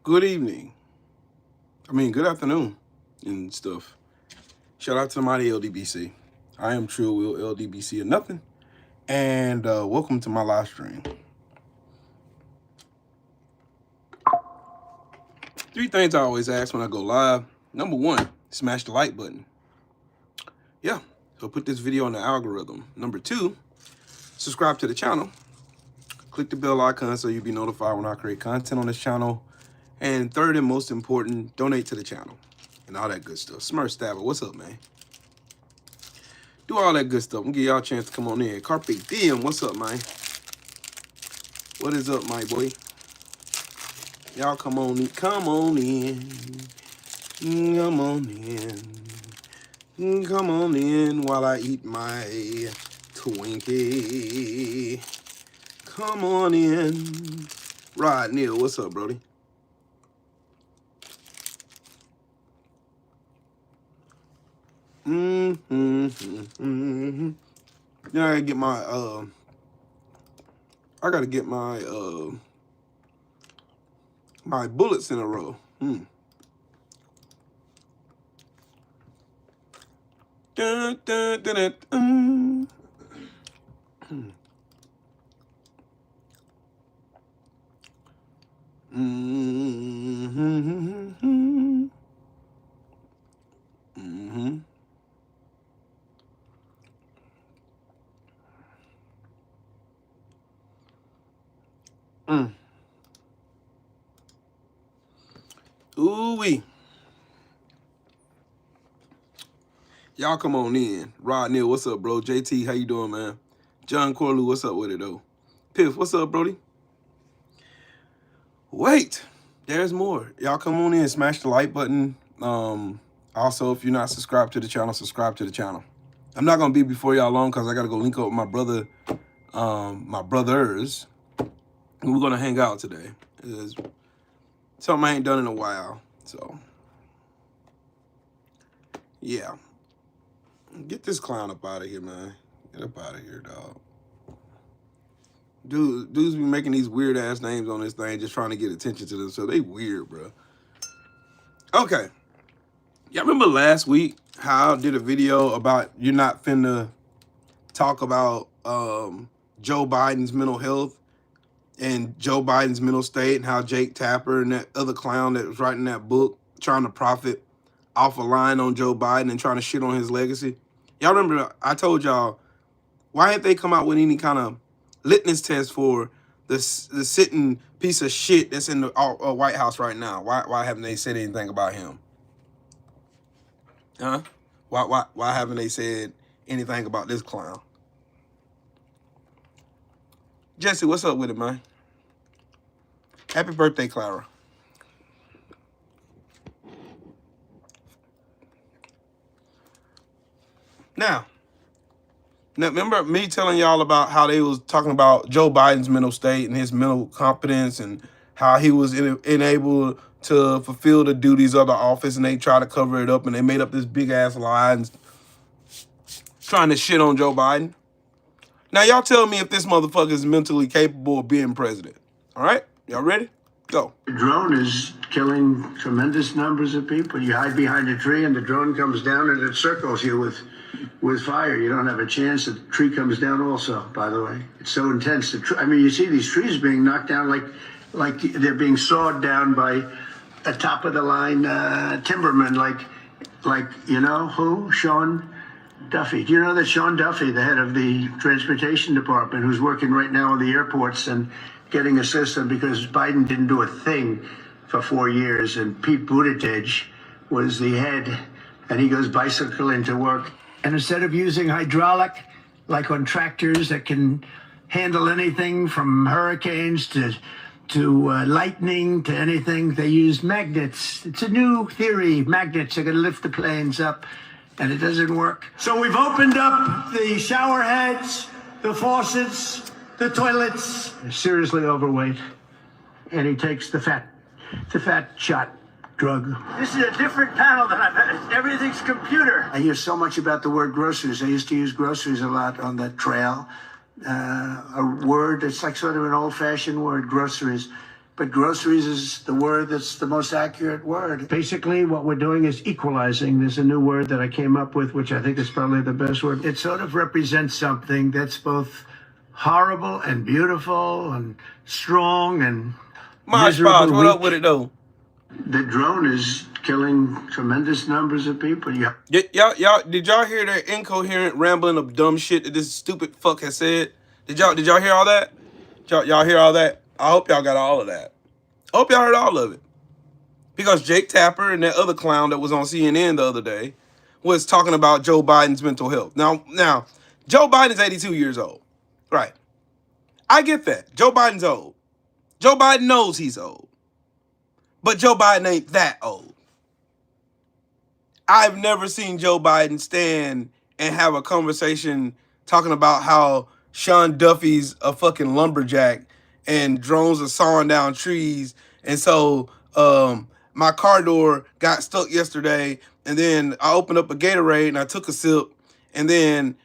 good evening. Good afternoon and stuff. Shout out to the mighty LDBC. I am True Will LDBC or nothing. And welcome to my live stream. 3 things I always ask when I go live. Number 1, smash the like button. Yeah, so put this video on the algorithm. Number 2, subscribe to the channel. Click the bell icon so you'll be notified when I create content on this channel. And third and most important, donate to the channel and all that good stuff. Smurf Stabber, what's up, man? Do all that good stuff. I'm gonna give y'all a chance to come on in. Carpe Diem, what's up, man? What is up, my boy? Y'all come on in. Come on in. Come on in. Come on in while I eat my Twinkie. Come on in. Rod Neal, what's up, Brody? Then I gotta get my my bullets in a row. Dun, dun, dun, dun, Ooh-wee. Y'all come on in. Rod Neal, what's up, bro? JT, how you doing, man? John Corlew, what's up with it, though? Piff, what's up, Brody? Wait, there's more. Y'all come on in, smash the like button. Also, if you're not subscribed to the channel, subscribe to the channel. I'm not going to be before y'all long because I got to go link up with my brother, my brothers. And we're going to hang out today. It's something I ain't done in a while. So, yeah. Get this clown up out of here, man. Get up out of here, dog. Dudes be making these weird ass names on this thing just trying to get attention to them. So they weird, bro. Okay. Y'all remember last week how I did a video about you're not finna talk about Joe Biden's mental health and Joe Biden's mental state and how Jake Tapper and that other clown that was writing that book trying to profit off a line on Joe Biden and trying to shit on his legacy? Y'all remember I told y'all, why ain't they come out with any kind of litmus test for the sitting piece of shit that's in the White House right now? Why haven't they said anything about him? Huh? Why haven't they said anything about this clown? Jesse, what's up with it, man? Happy birthday, Clara. Now, remember me telling y'all about how they was talking about Joe Biden's mental state and his mental competence and how he was unable to fulfill the duties of the office, and they tried to cover it up and they made up this big ass lie and trying to shit on Joe Biden. Now y'all tell me if this motherfucker is mentally capable of being president. All right? Y'all ready? Go. The drone is killing tremendous numbers of people. You hide behind a tree and the drone comes down and it circles you with fire. You don't have a chance. The tree comes down also, by the way. It's so intense. You see these trees being knocked down like they're being sawed down by a top-of-the-line timberman, like you know who? Sean Duffy. Do you know that Sean Duffy, the head of the transportation department, who's working right now in the airports and getting a system because Biden didn't do a thing for 4 years, and Pete Buttigieg was the head, and he goes bicycling to work. And instead of using hydraulic, like on tractors that can handle anything from hurricanes to lightning to anything, they use magnets. It's a new theory. Magnets are going to lift the planes up, and it doesn't work. So we've opened up the shower heads, the faucets, the toilets. They're seriously overweight, and he takes the fat shot drug. This is a different panel than I've had. Everything's computer. I hear so much about the word groceries. I used to use groceries a lot on the trail. A word, it's like sort of an old-fashioned word, groceries. but groceries is the word that's the most accurate word. Basically, what we're doing is equalizing. There's a new word that I came up with, which I think is probably the best word. It sort of represents something that's both horrible and beautiful and strong and Mosh Podge, what up with it though? The drone is killing tremendous numbers of people. Y'all, did y'all hear that incoherent rambling of dumb shit that this stupid fuck has said? Did y'all hear all that? Y'all hear all that? I hope y'all got all of that. I hope y'all heard all of it. Because Jake Tapper and that other clown that was on CNN the other day was talking about Joe Biden's mental health. Now, Joe Biden's 82 years old. Right. I get that. Joe Biden's old. Joe Biden knows he's old. But Joe Biden ain't that old. I've never seen Joe Biden stand and have a conversation talking about how Sean Duffy's a fucking lumberjack and drones are sawing down trees. And so my car door got stuck yesterday, and then I opened up a Gatorade and I took a sip, and then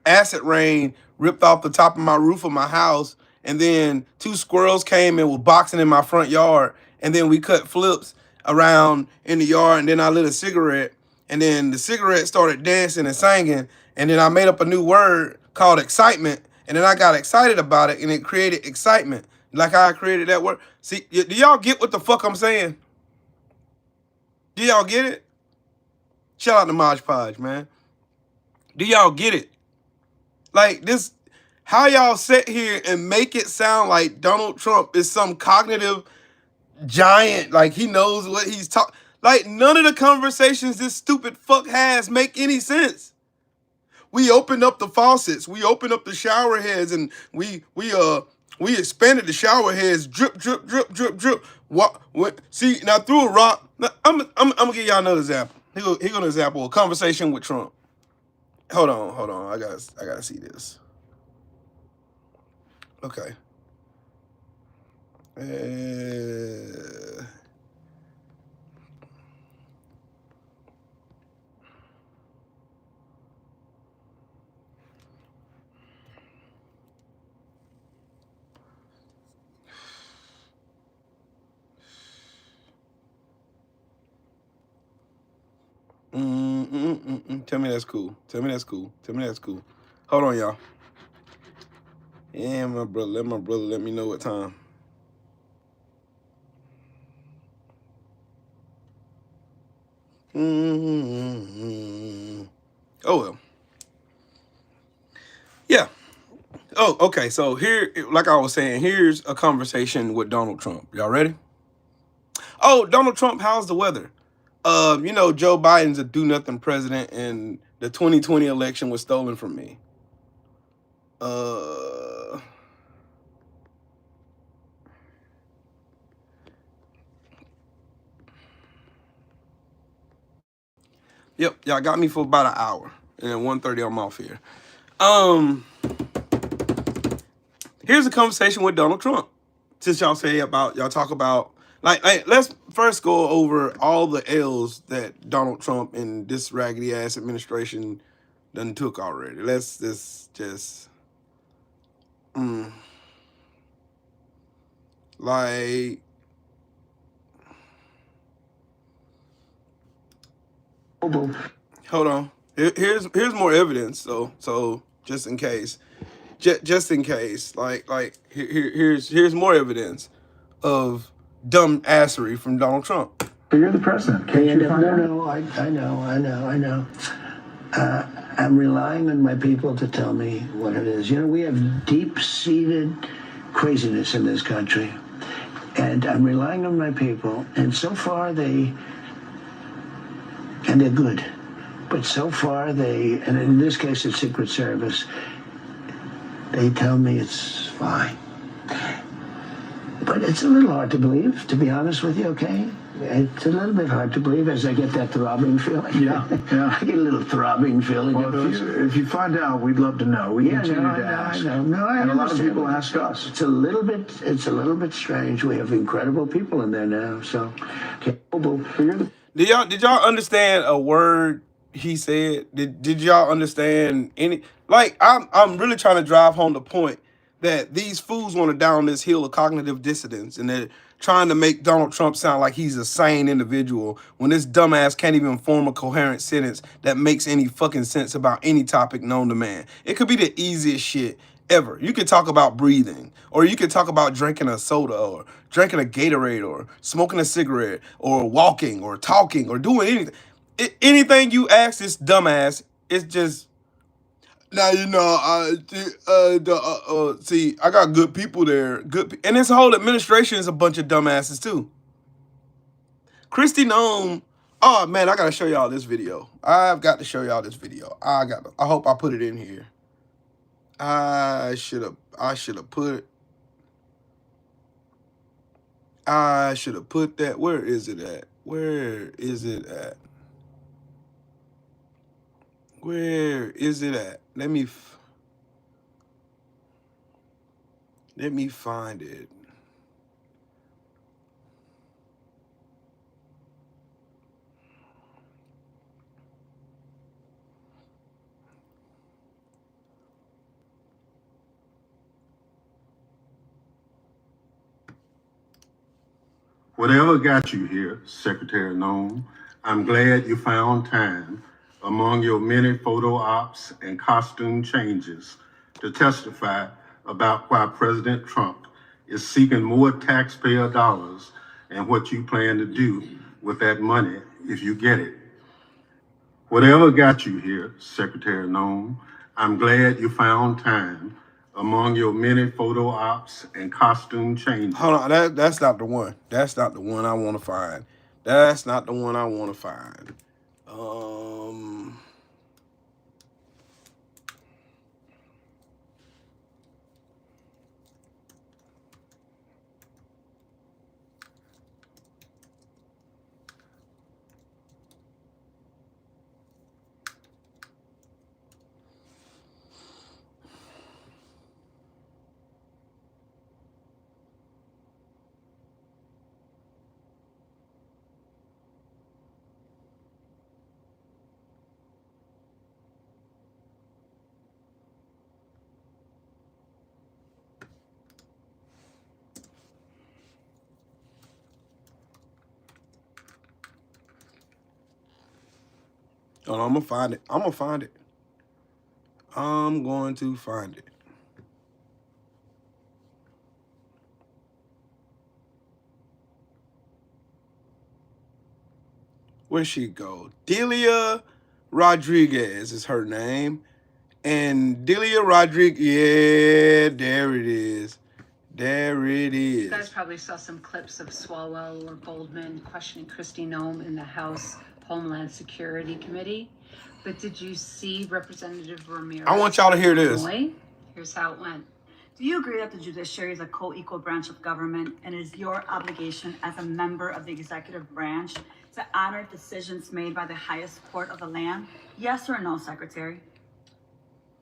acid rain ripped off the top of my roof of my house, and then 2 squirrels came and were boxing in my front yard, and then we cut flips around in the yard, and then I lit a cigarette, and then the cigarette started dancing and singing, and then I made up a new word called excitement, and then I got excited about it, and it created excitement, like how I created that word. See, do y'all get what the fuck I'm saying? Do y'all get it? Shout out to Mosh Podge, man. Do y'all get it? Like this, how y'all sit here and make it sound like Donald Trump is some cognitive giant, like he knows what he's talking. Like none of the conversations this stupid fuck has make any sense. We opened up the faucets, we opened up the shower heads, and we expanded the shower heads, drip, drip, drip, drip, drip. What? See, now through a rock. Now, I'm gonna give y'all another example. Here go an example. A conversation with Trump. Hold on. I gotta see this. Okay. Tell me that's cool. Tell me that's cool. Tell me that's cool. Hold on, y'all. Yeah, my brother. Let me know what time. Oh well. Yeah. Oh, okay. So here, like I was saying, here's a conversation with Donald Trump. Y'all ready? Oh, Donald Trump, how's the weather? You know, Joe Biden's a do-nothing president, and the 2020 election was stolen from me. Yep, y'all got me for about an hour, and then 1:30 I'm off here. Here's a conversation with Donald Trump. Since y'all talk about like let's first go over all the L's that Donald Trump and this raggedy ass administration done took already. Let's just like hold on. Here's more evidence. So just in case, like here's more evidence of dumb assery from Donald Trump. But you're the president. Can't you find out? No, I know. I'm relying on my people to tell me what it is. You know, we have deep-seated craziness in this country, and I'm relying on my people. And so far, they're good, but so far and in this case, it's Secret Service. They tell me it's fine. But it's a little hard to believe, to be honest with you, okay? It's a little bit hard to believe as I get that throbbing feeling. Yeah. I get a little throbbing feeling. Well, if you find out, we'd love to know. We continue to ask. I know. And a lot of people ask us. It's a little bit strange. We have incredible people in there now, so capable. Did y'all understand a word he said? Did y'all understand any? Like I'm really trying to drive home the point that these fools want to down this hill of cognitive dissonance, and they're trying to make Donald Trump sound like he's a sane individual when this dumbass can't even form a coherent sentence that makes any fucking sense about any topic known to man. It could be the easiest shit ever. You could talk about breathing, or you could talk about drinking a soda, or drinking a Gatorade, or smoking a cigarette, or walking, or talking, or doing anything. Anything you ask this dumbass, it's just, now, you know, see, I got good people there. And this whole administration is a bunch of dumbasses, too. Kristi Noem, oh, man, I got to show y'all this video. I've got to show y'all this video. I hope I put it in here. I should have put that. Where is it at? Where is it at? Where is it at? Let me find it. Whatever got you here, Secretary Noem, I'm glad you found time among your many photo ops and costume changes to testify about why President Trump is seeking more taxpayer dollars and what you plan to do with that money if you get it. Whatever got you here, Secretary Noem, I'm glad you found time among your many photo ops and costume changes. Hold on, that's not the one. That's not the one I want to find. That's not the one I want to find. Oh, I'm gonna find it. I'm going to find it. Where'd she go? Delia Rodriguez is her name. And Delia Rodriguez, yeah, there it is. There it is. You guys probably saw some clips of Swalwell or Goldman questioning Kristi Noem in the House Homeland Security Committee. But did you see Representative Ramirez? I want y'all to hear this. Here's how it went. Do you agree that the judiciary is a co-equal branch of government and it is your obligation as a member of the executive branch to honor decisions made by the highest court of the land? Yes or no, Secretary?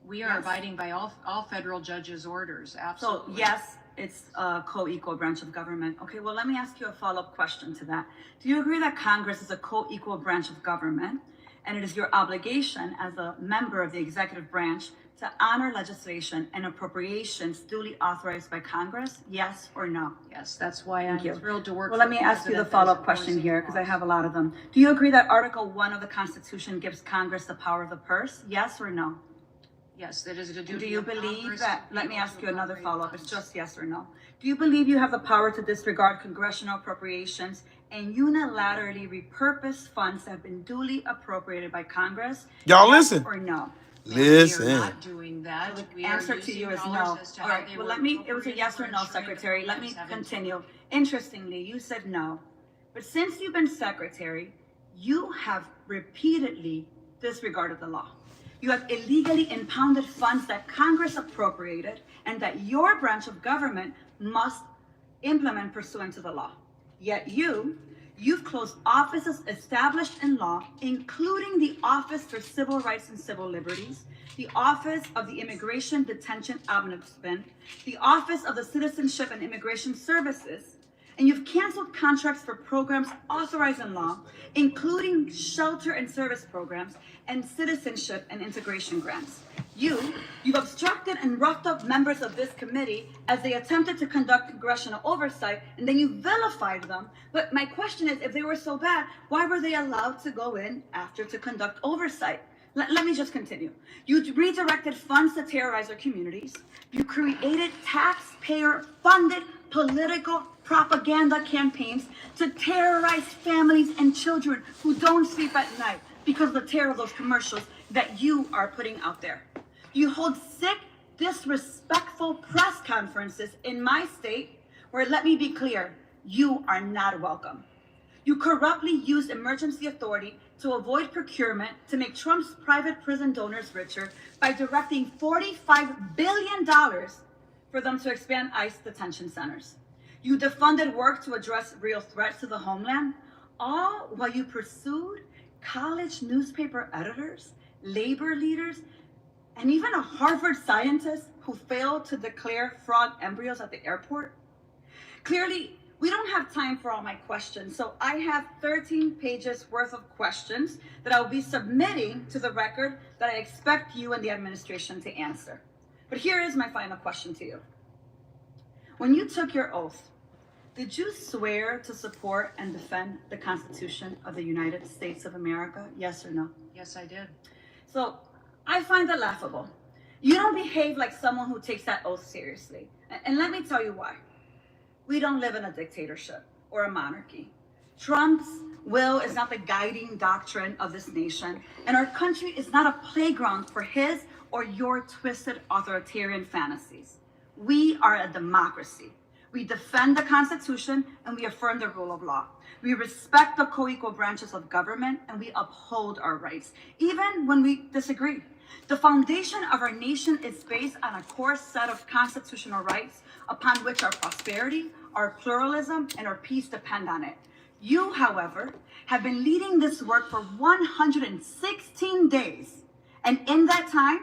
We are abiding by all federal judges' orders, absolutely. So yes, it's a co-equal branch of government. Okay, well, let me ask you a follow-up question to that. Do you agree that Congress is a co-equal branch of government and it is your obligation as a member of the executive branch to honor legislation and appropriations duly authorized by Congress? Yes or no? Yes, that's why I'm thrilled to work. Well, let me ask you the follow-up question here because I have a lot of them. Do you agree that Article 1 of the Constitution gives Congress the power of the purse? Yes or no? Yes, that is a duty. Do you of believe Congress that, to let me able ask to you another appropriate follow-up, it's funds. just yes or no. Do you believe you have the power to disregard congressional appropriations and unilaterally repurpose funds that have been duly appropriated by Congress? Y'all Yes listen. or no? Listen. We are not doing that. So the We are answer to using you is dollars no. as to All how right, they well, were it was a yes or appropriated no, for ensuring Secretary. Let me 2017. continue. Interestingly, you said no. But since you've been Secretary, you have repeatedly disregarded the law. You have illegally impounded funds that Congress appropriated and that your branch of government must implement pursuant to the law. Yet you've closed offices established in law, including the Office for Civil Rights and Civil Liberties, the Office of the Immigration Detention Ombudsman, the Office of the Citizenship and Immigration Services, and you've canceled contracts for programs authorized in law, including shelter and service programs and citizenship and integration grants. You've obstructed and roughed up members of this committee as they attempted to conduct congressional oversight, and then you vilified them. But my question is, if they were so bad, why were they allowed to go in after to conduct oversight? Let me just continue. You redirected funds to terrorize our communities. You created taxpayer-funded political propaganda campaigns to terrorize families and children who don't sleep at night because of the terror of those commercials that you are putting out there. You hold sick, disrespectful press conferences in my state where, let me be clear, you are not welcome. You corruptly used emergency authority to avoid procurement to make Trump's private prison donors richer by directing $45 billion for them to expand ICE detention centers. You defunded work to address real threats to the homeland, all while you pursued college newspaper editors, labor leaders, and even a Harvard scientist who failed to declare frog embryos at the airport. Clearly, we don't have time for all my questions, so I have 13 pages worth of questions that I'll be submitting to the record that I expect you and the administration to answer. But here is my final question to you. When you took your oath, did you swear to support and defend the Constitution of the United States of America? Yes or no? Yes, I did. So I find that laughable. You don't behave like someone who takes that oath seriously. And let me tell you why. We don't live in a dictatorship or a monarchy. Trump's will is not the guiding doctrine of this nation, and our country is not a playground for his or your twisted authoritarian fantasies. We are a democracy. We defend the Constitution and we affirm the rule of law. We respect the co-equal branches of government and we uphold our rights, even when we disagree. The foundation of our nation is based on a core set of constitutional rights upon which our prosperity, our pluralism, and our peace depend on it. You, however, have been leading this work for 116 days. And in that time,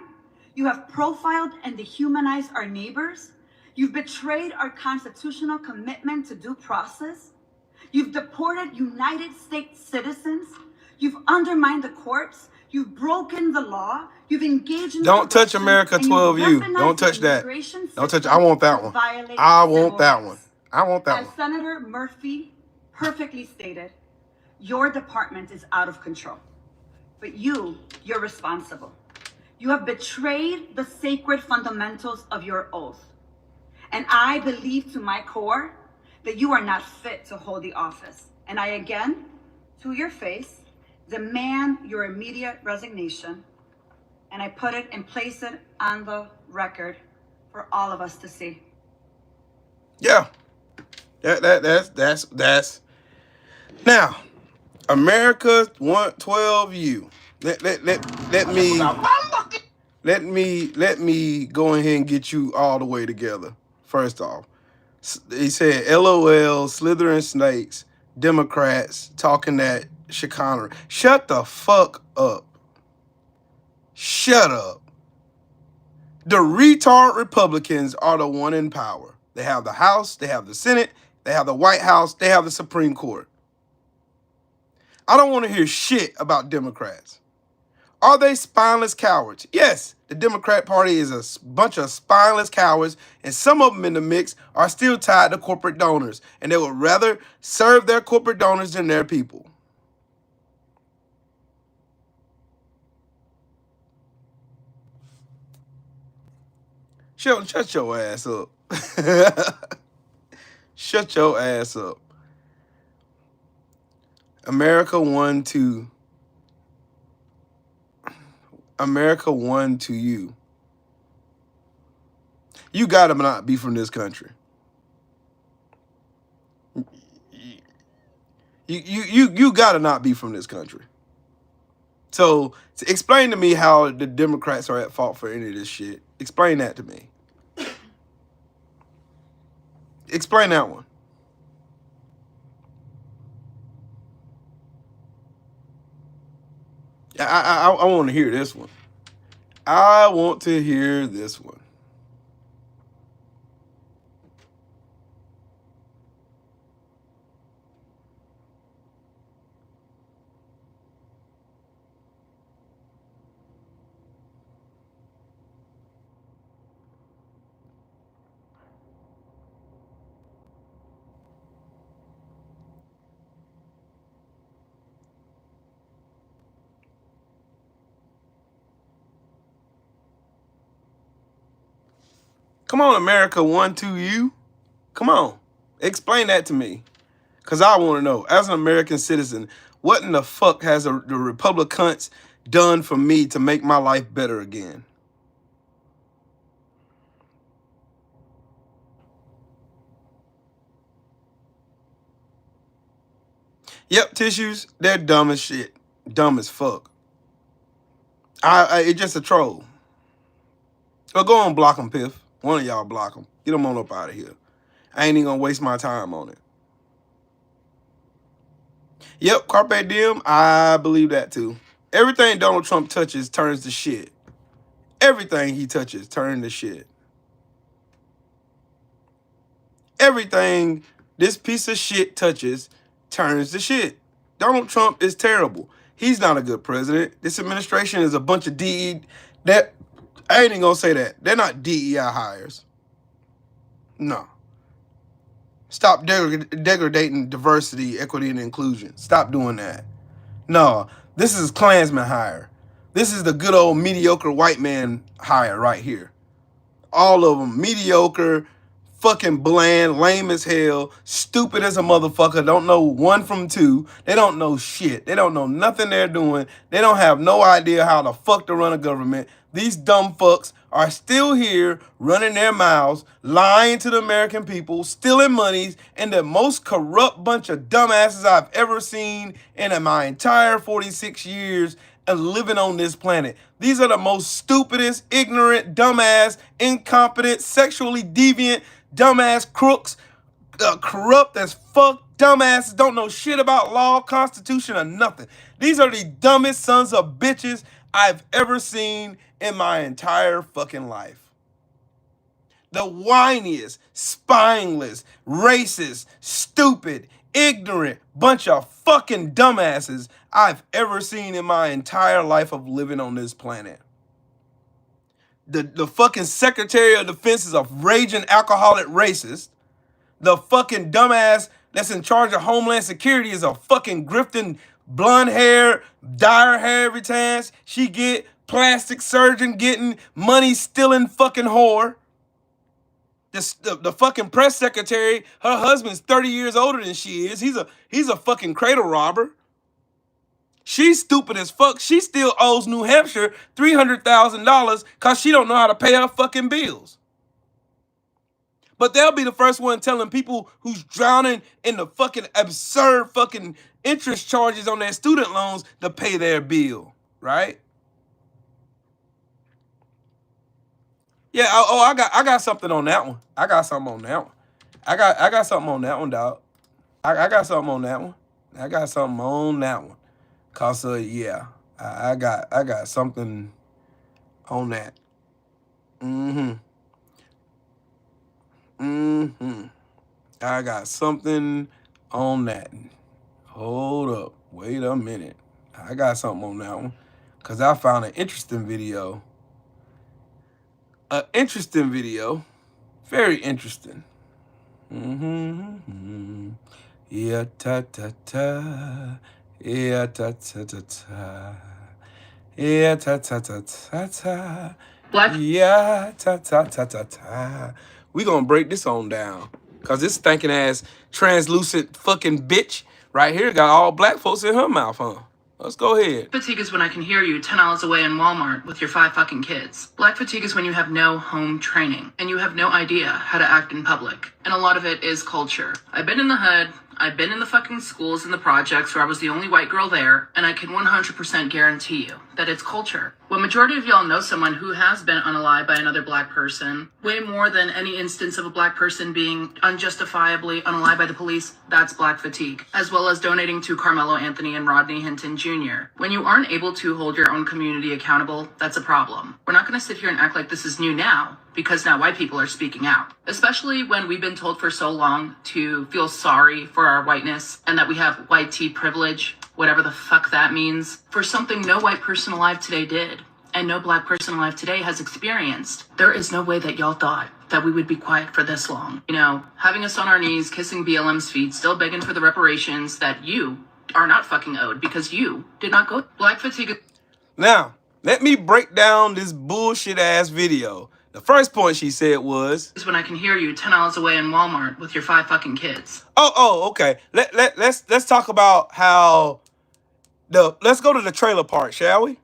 you have profiled and dehumanized our neighbors. You've betrayed our constitutional commitment to due process. You've deported United States citizens. You've undermined the courts. You've broken the law. You've engaged in Don't touch America 12U. Don't touch that. Don't touch. I want that one. I want that one. I want that one. As Senator Murphy perfectly stated, your department is out of control. But you're responsible. You have betrayed the sacred fundamentals of your oath. And I believe to my core that you are not fit to hold the office. And I again, to your face, demand your immediate resignation. And I put it and place it on the record for all of us to see. Yeah. That's now America 112U. Let me go ahead and get you all the way together. First off, he said, LOL, slithering snakes, Democrats talking that chicanery. Shut the fuck up. Shut up. The retard Republicans are the one in power. They have the House, they have the Senate, they have the White House, they have the Supreme Court. I don't want to hear shit about Democrats. Are they spineless cowards? Yes, the Democrat Party is a bunch of spineless cowards, and some of them in the mix are still tied to corporate donors, and they would rather serve their corporate donors than their people. Shut your ass up. Shut your ass up. America won to you. You gotta not be from this country. You gotta not be from this country. So explain to me how the Democrats are at fault for any of this shit. Explain that to me. Explain that one. I want to hear this one. I want to hear this one. Come on, America 1-2U. Come on. Explain that to me. Because I want to know, as an American citizen, what in the fuck has the Republikkkans done for me to make my life better again? Yep, tissues, they're dumb as shit. Dumb as fuck. It's just a troll. Well, go on, block them, Piff. One of y'all block them. Get them on up out of here. I ain't even gonna waste my time on it. Yep, Carpe Diem, I believe that too. Everything Donald Trump touches turns to shit. Everything he touches turns to shit. Everything this piece of shit touches turns to shit. Donald Trump is terrible. He's not a good president. This administration is a bunch of I ain't even gonna say that. They're not DEI hires. No. Stop degrading diversity, equity, and inclusion. Stop doing that. No, this is Klansman hire. This is the good old mediocre white man hire right here. All of them mediocre, fucking bland, lame as hell, stupid as a motherfucker, don't know one from two. They don't know shit. They don't know nothing they're doing. They don't have no idea how the fuck to run a government. These dumb fucks are still here running their mouths, lying to the American people, stealing monies, and the most corrupt bunch of dumbasses I've ever seen in my entire 46 years of living on this planet. These are the most stupidest, ignorant, dumbass, incompetent, sexually deviant, dumbass crooks, corrupt as fuck, dumbasses, don't know shit about law, constitution, or nothing. These are the dumbest sons of bitches I've ever seen in my entire fucking life. The whiniest, spineless, racist, stupid, ignorant bunch of fucking dumbasses I've ever seen in my entire life of living on this planet. The fucking Secretary of Defense is a raging alcoholic racist. The fucking dumbass that's in charge of Homeland Security is a fucking grifting blonde hair, dye her hair every time she get, plastic surgeon getting, money stealing fucking whore. The fucking press secretary, her husband's 30 years older than she is. He's a fucking cradle robber. She's stupid as fuck. She still owes New Hampshire $300,000 because she don't know how to pay her fucking bills. But they'll be the first one telling people who's drowning in the fucking absurd fucking interest charges on their student loans to pay their bill, right? Yeah, I got something on that one. I got something on that one. I got something on that one, dog. I got something on that one. I got something on that one. Cause yeah, I got something on that. I got something on that. Hold up. Wait a minute. I got something on that one. Cause I found an interesting video. Very interesting. Yeah, ta ta ta. Yeah, ta ta ta ta. Yeah, ta ta ta ta ta. Black. Yeah, ta ta ta ta ta. We gonna break this on down. Cause this stinking ass translucent fucking bitch right here got all black folks in her mouth, huh? Let's go ahead. Fatigue is when I can hear you 10 miles away in Walmart with your 5 fucking kids. Black fatigue is when you have no home training and you have no idea how to act in public. And a lot of it is culture. I've been in the hood. I've been in the fucking schools and the projects where I was the only white girl there, and I can 100% guarantee you that it's culture. When majority of y'all know someone who has been unalived by another black person, way more than any instance of a black person being unjustifiably unalived by the police, that's black fatigue. As well as donating to Carmelo Anthony and Rodney Hinton Jr. When you aren't able to hold your own community accountable, that's a problem. We're not going to sit here and act like this is new now, because now white people are speaking out. Especially when we've been told for so long to feel sorry for our whiteness and that we have white tea privilege, whatever the fuck that means, for something no white person alive today did and no black person alive today has experienced. There is no way that y'all thought that we would be quiet for this long. You know, having us on our knees, kissing BLM's feet, still begging for the reparations that you are not fucking owed because you did not go. Black fatigue. Now, let me break down this bullshit ass video The first point she said was, Is when I can hear you 10 miles away in Walmart with your 5 fucking kids. okay. Let's talk about how let's go to the trailer part, shall we?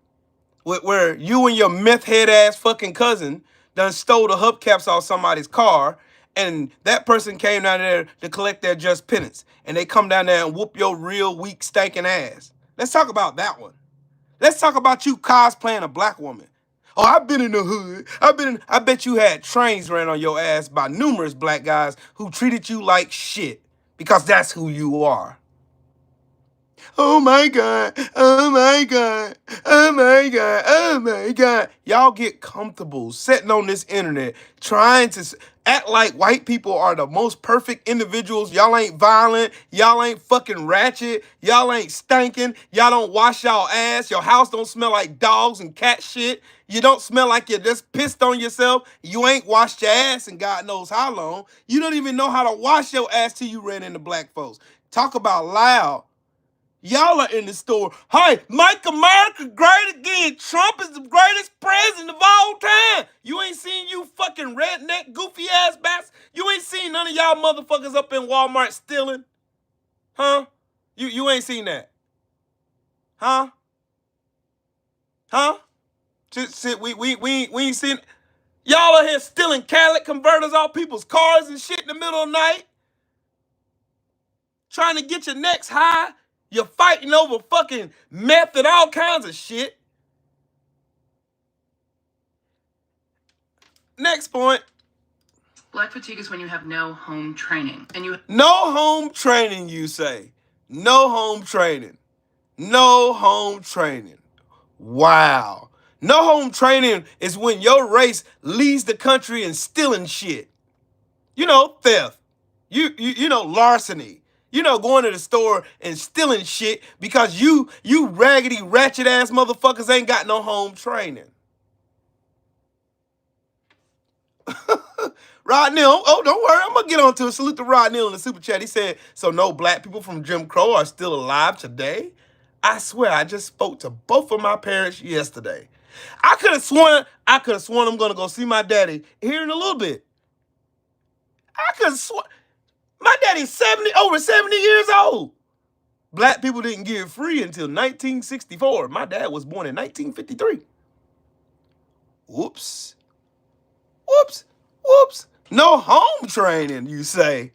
Where you and your meth head ass fucking cousin done stole the hubcaps off somebody's car, and that person came down there to collect their just penance, and they come down there and whoop your real weak stinking ass. Let's talk about that one. Let's talk about you cosplaying a black woman. Oh, I've been in the hood. I bet you had trains ran on your ass by numerous black guys who treated you like shit because that's who you are. Oh my God, oh my God, oh my God, oh my God. Y'all get comfortable sitting on this internet trying to act like white people are the most perfect individuals. Y'all ain't violent. Y'all ain't fucking ratchet. Y'all ain't stinking. Y'all don't wash y'all ass. Your house don't smell like dogs and cat shit. You don't smell like you just pissed on yourself. You ain't washed your ass in God knows how long. You don't even know how to wash your ass till you ran into black folks. Talk about loud. Y'all are in the store. Hey, make America great again. Trump is the greatest president of all time. You ain't seen you fucking redneck, goofy ass bastards. You ain't seen none of y'all motherfuckers up in Walmart stealing. Huh? You ain't seen that. Huh? Huh? We ain't seen. Y'all are here stealing catalytic converters off people's cars and shit in the middle of the night. Trying to get your necks high. You're fighting over fucking meth and all kinds of shit. Next point. Black fatigue is when you have no home training. And you No home training, you say. No home training. No home training. Wow. No home training is when your race leaves the country and stealing shit. You know, theft. You know, larceny. You know, going to the store and stealing shit because you raggedy, ratchet ass motherfuckers ain't got no home training. Rod Neal, oh, don't worry, I'm gonna get on to it. Salute to Rod Neal in the super chat. He said, so no black people from Jim Crow are still alive today? I swear, I just spoke to both of my parents yesterday. I could have sworn I'm gonna go see my daddy here in a little bit. I could have sworn. My daddy's over 70 years old. Black people didn't get free until 1964. My dad was born in 1953. Whoops. Whoops. Whoops. No home training, you say.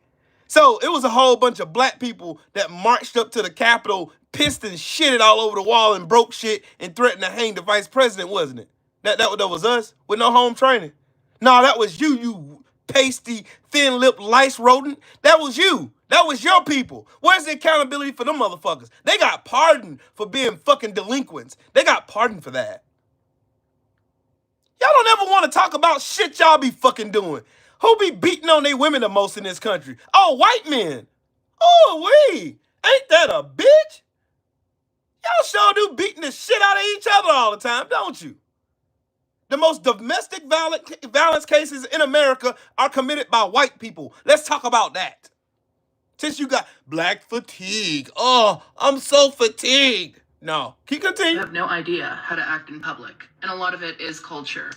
So it was a whole bunch of black people that marched up to the Capitol, pissed and shitted all over the wall and broke shit and threatened to hang the vice president, wasn't it? That was us with no home training. No, that was you pasty, thin-lipped lice rodent. That was you. That was your people. Where's the accountability for them motherfuckers? They got pardoned for being fucking delinquents. They got pardoned for that. Y'all don't ever want to talk about shit y'all be fucking doing. Who be beating on their women the most in this country? Oh, white men. Oh, ain't that a bitch? Y'all sure do beating the shit out of each other all the time, don't you? The most domestic violence cases in America are committed by white people. Let's talk about that. Since you got black fatigue. Oh, I'm so fatigued. No, keep continuing. have no idea how to act in public. And a lot of it is culture.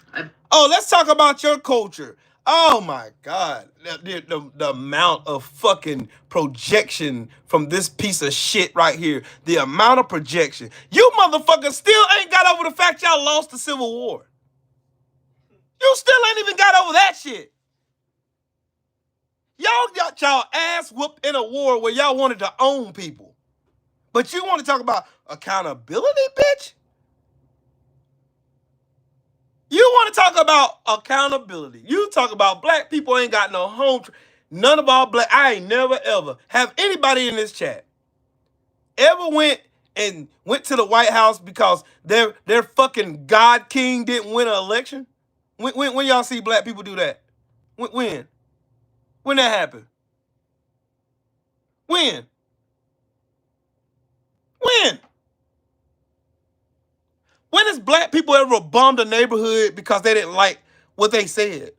Oh, let's talk about your culture. Oh my God. The amount of fucking projection from this piece of shit right here. The amount of projection. You motherfuckers still ain't got over the fact y'all lost the Civil War. You still ain't even got over that shit. Y'all got y'all ass whooped in a war where y'all wanted to own people. But you want to talk about accountability, bitch? You want to talk about accountability. You talk about black people ain't got no home. None of our black, I ain't never ever have anybody in this chat ever went to the White House because their fucking God King didn't win an election. When y'all see black people do that? When that happened? When? When has black people ever bombed a neighborhood because they didn't like what they said?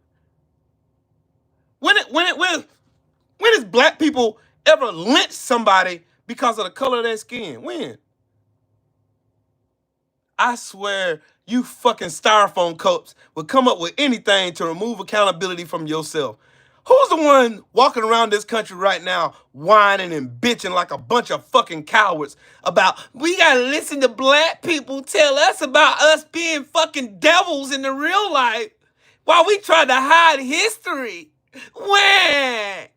When has black people ever lynched somebody because of the color of their skin? When? I swear you fucking styrofoam cups would come up with anything to remove accountability from yourself. Who's the one walking around this country right now whining and bitching like a bunch of fucking cowards about, we gotta listen to black people tell us about us being fucking devils in the real life while we try to hide history? When?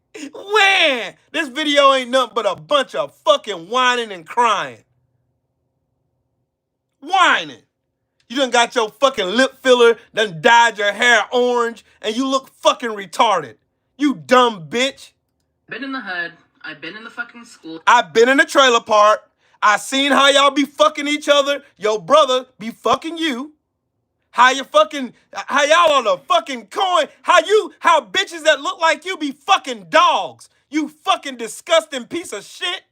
This video ain't nothing but a bunch of fucking whining and crying. Whining. You done got your fucking lip filler, done dyed your hair orange, and you look fucking retarded. You dumb bitch. Been in the hood. I've been in the fucking school. I've been in the trailer park. I seen how y'all be fucking each other. Your brother be fucking you. How y'all on the fucking coin. How bitches that look like you be fucking dogs. You fucking disgusting piece of shit.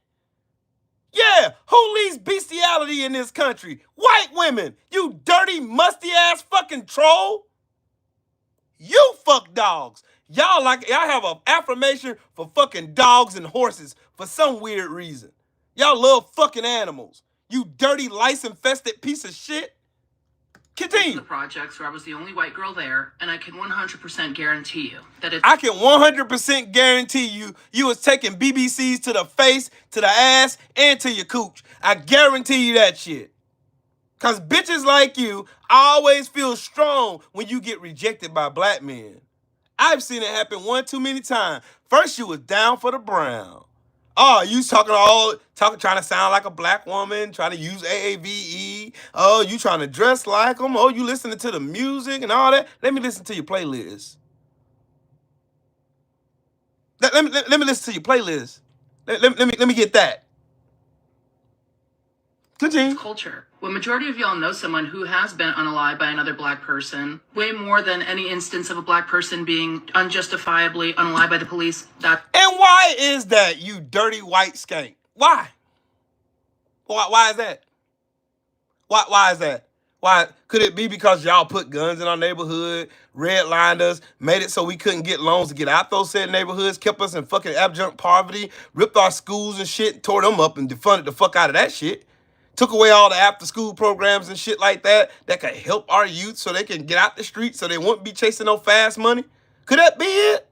Yeah, who leads bestiality in this country? White women. You dirty, musty ass fucking troll. You fuck dogs. Y'all have an affirmation for fucking dogs and horses for some weird reason. Y'all love fucking animals. You dirty, lice-infested piece of shit. Continue. The projects where I was the only white girl there, and I can 100% guarantee you that it's... I can 100% guarantee you was taking BBCs to the face, to the ass, and to your cooch. I guarantee you that shit. Because bitches like you always feel strong when you get rejected by black men. I've seen it happen one too many times. First, you was down for the brown. Oh, you trying to sound like a black woman, trying to use AAVE. Oh, you trying to dress like them. Oh, you listening to the music and all that. Let me listen to your playlist. Let me listen to your playlist. Let me get that. Continue. Culture. When majority of y'all know someone who has been unalived by another black person, way more than any instance of a black person being unjustifiably unalived by the police, that... And why is that, you dirty white skank? Why? Why is that? Why is that? Why? Could it be because y'all put guns in our neighborhood, redlined us, made it so we couldn't get loans to get out those said neighborhoods, kept us in fucking abject poverty, ripped our schools and shit, tore them up and defunded the fuck out of that shit? Took away all the after-school programs and shit like that could help our youth so they can get out the streets so they won't be chasing no fast money? Could that be it?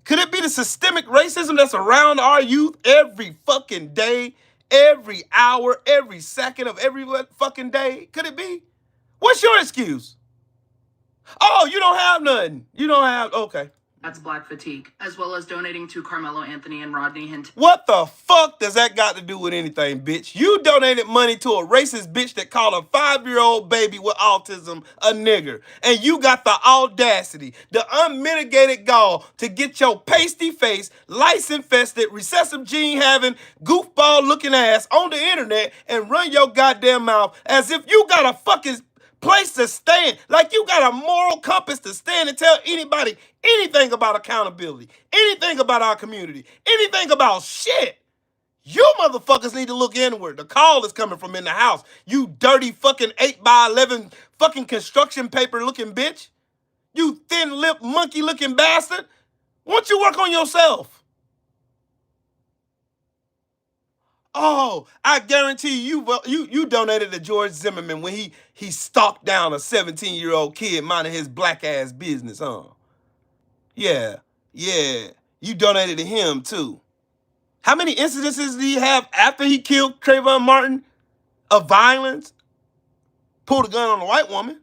Could it be the systemic racism that's around our youth every fucking day, every hour, every second of every fucking day? Could it be? What's your excuse? Oh, you don't have nothing. You don't have, okay. That's black fatigue, as well as donating to Carmelo Anthony and Rodney Hinton. What the fuck does that got to do with anything, bitch? You donated money to a racist bitch that called a 5-year-old baby with autism a nigger. And you got the audacity, the unmitigated gall to get your pasty face, lice-infested, recessive gene-having, goofball-looking ass on the internet and run your goddamn mouth as if you got a fucking place to stand, like you got a moral compass to stand and tell anybody anything about accountability, anything about our community, anything about shit. You motherfuckers need to look inward. The call is coming from in the house. You dirty fucking 8x11 fucking construction paper looking bitch. You thin-lipped monkey looking bastard. Why don't you work on yourself? Oh, I guarantee you donated to George Zimmerman when he stalked down a 17-year-old kid minding his black ass business, huh? Yeah. You donated to him too. How many incidences did he have after he killed Trayvon Martin of violence? Pulled a gun on a white woman.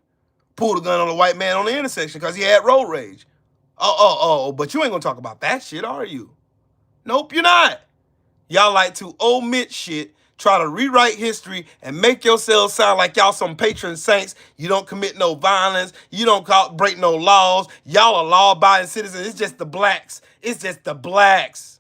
Pulled a gun on a white man on the intersection because he had road rage. But you ain't gonna talk about that shit, are you? Nope, you're not. Y'all like to omit shit, try to rewrite history, and make yourselves sound like y'all some patron saints. You don't commit no violence. You don't break no laws. Y'all are law-abiding citizens. It's just the blacks. It's just the blacks.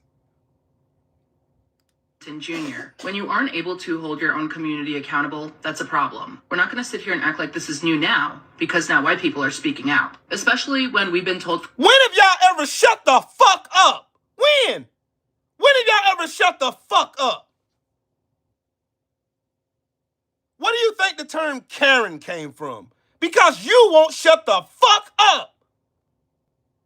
Jr. When you aren't able to hold your own community accountable, that's a problem. We're not going to sit here and act like this is new now, because now white people are speaking out, especially when we've been told... When have y'all ever shut the fuck up? When? When did y'all ever shut the fuck up? What do you think the term Karen came from? Because you won't shut the fuck up.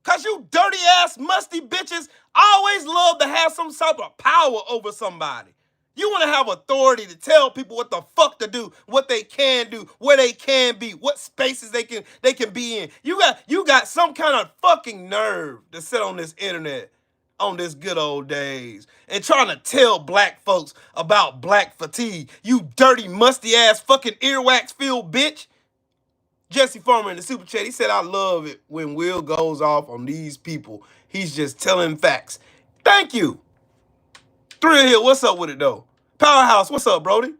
Because you dirty ass musty bitches always love to have some sort of power over somebody. You want to have authority to tell people what the fuck to do, what they can do, where they can be, what spaces they can be in. You got some kind of fucking nerve to sit on this internet on this good old days and trying to tell black folks about black fatigue. You dirty, musty ass fucking earwax filled bitch. Jesse Farmer in the super chat, he said, I love it when Will goes off on these people. He's just telling facts. Thank you. Thrill Hill, what's up with it though? Powerhouse, what's up, Brody?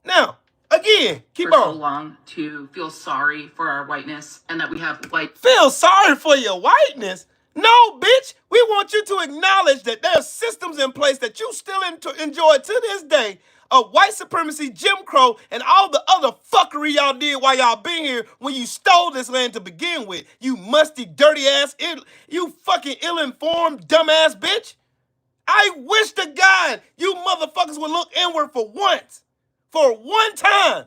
Now, again, keep for on. so long to feel sorry for our whiteness and that we have white. Feel sorry for your whiteness? No, bitch. We want you to acknowledge that there's systems in place that you still enjoy to this day of white supremacy, Jim Crow, and all the other fuckery y'all did while y'all been here when you stole this land to begin with. You musty, dirty ass, you fucking ill-informed, dumbass bitch. I wish to God you motherfuckers would look inward for once. For one time.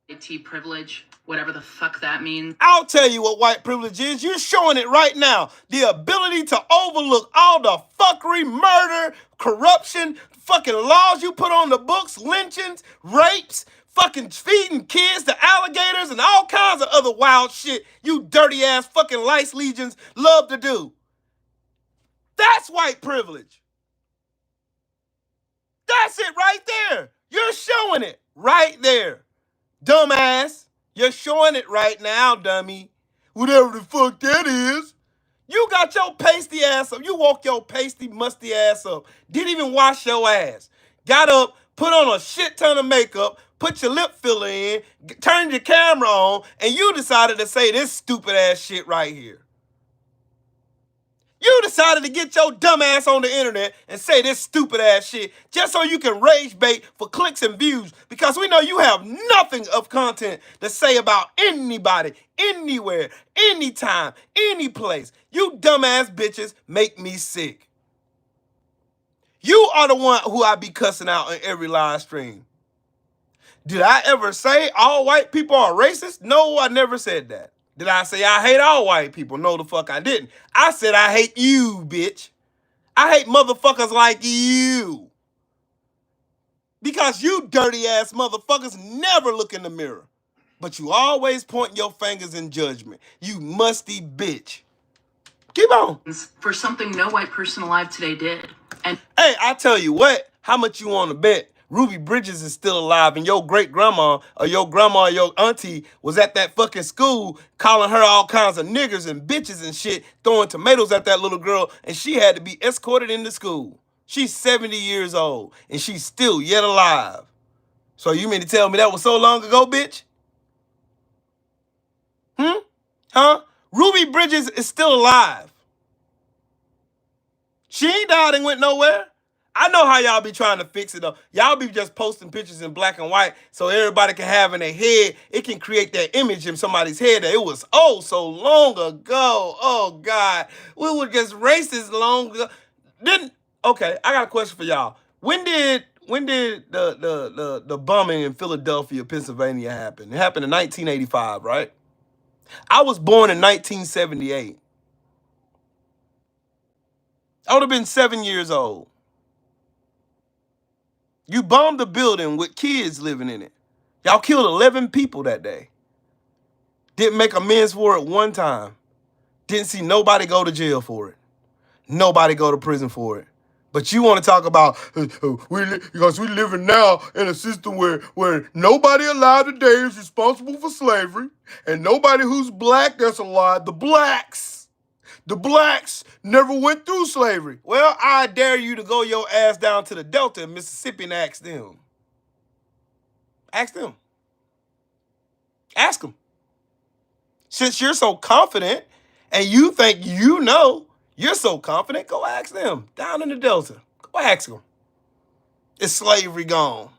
IT privilege, whatever the fuck that means. I'll tell you what white privilege is. You're showing it right now. The ability to overlook all the fuckery, murder, corruption, fucking laws you put on the books, lynchings, rapes, fucking feeding kids to alligators and all kinds of other wild shit you dirty ass fucking lice legions love to do. That's white privilege. That's it right there. You're showing it right there. Dumbass. You're showing it right now, dummy. Whatever the fuck that is. You got your pasty ass up. You woke your pasty, musty ass up. Didn't even wash your ass. Got up, put on a shit ton of makeup, put your lip filler in, turned your camera on, and you decided to say this stupid ass shit right here. You decided to get your dumb ass on the internet and say this stupid ass shit just so you can rage bait for clicks and views because we know you have nothing of content to say about anybody, anywhere, anytime, any place. You dumbass bitches make me sick. You are the one who I be cussing out in every live stream. Did I ever say all white people are racist? No, I never said that. Did I say I hate all white people? No, the fuck I didn't. I said I hate you, bitch. I hate motherfuckers like you. Because you dirty ass motherfuckers never look in the mirror. But you always point your fingers in judgment. You musty bitch. Keep on. For something no white person alive today did. And hey, I tell you what, how much you want to bet Ruby Bridges is still alive and your great-grandma or your grandma or your auntie was at that fucking school calling her all kinds of niggers and bitches and shit, throwing tomatoes at that little girl, and she had to be escorted into school. She's 70 years old, and she's still yet alive. So you mean to tell me that was so long ago, bitch? Huh? Ruby Bridges is still alive. She ain't died and went nowhere. I know how y'all be trying to fix it though. Y'all be just posting pictures in black and white so everybody can have in their head. It can create that image in somebody's head that it was oh so long ago. Oh God, we were just racist long ago. Okay, I got a question for y'all. When did the bombing in Philadelphia, Pennsylvania happen? It happened in 1985, right? I was born in 1978. I would have been 7 years old. You bombed a building with kids living in it. Y'all killed 11 people that day. Didn't make amends for it one time. Didn't see nobody go to jail for it. Nobody go to prison for it. But you want to talk about, because we living now in a system where nobody alive today is responsible for slavery, and nobody who's black that's alive, the blacks never went through slavery. Well, I dare you to go your ass down to the Delta in Mississippi and ask them. Ask them. Ask them. Since you're so confident and you think you know, you're so confident, go ask them down in the Delta. Go ask them. Is slavery gone?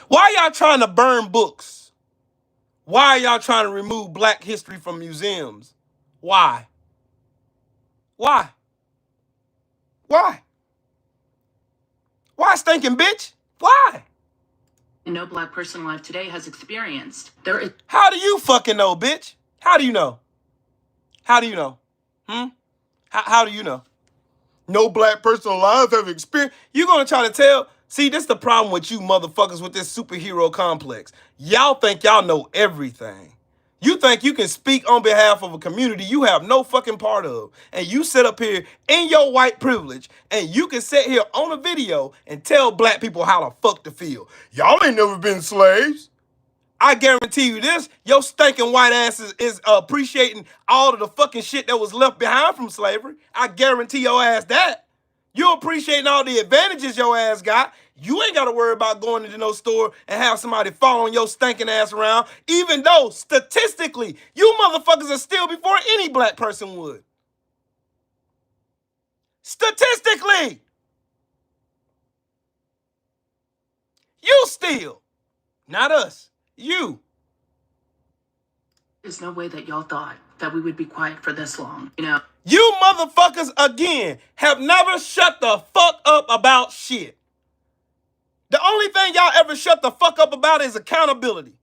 Why y'all trying to burn books? Why are y'all trying to remove black history from museums? Why? Why? Why? Why, stinking bitch? Why? no black person alive today has experienced. There is How do you fucking know, bitch? How do you know? How do you know? How do you know? No black person alive have experience. You gonna try to tell? See, this is the problem with you motherfuckers with this superhero complex. Y'all think y'all know everything. You think you can speak on behalf of a community you have no fucking part of. And you sit up here in your white privilege and you can sit here on a video and tell black people how the fuck to feel. Y'all ain't never been slaves. I guarantee you this, your stinking white ass is appreciating all of the fucking shit that was left behind from slavery. I guarantee your ass that. You're appreciating all the advantages your ass got. You ain't got to worry about going into no store and have somebody following your stinking ass around, even though statistically, you motherfuckers are still before any black person would. Statistically, you still, not us, you. There's no way that y'all thought that we would be quiet for this long. You know, You motherfuckers, again, have never shut the fuck up about shit. The only thing y'all ever shut the fuck up about is accountability.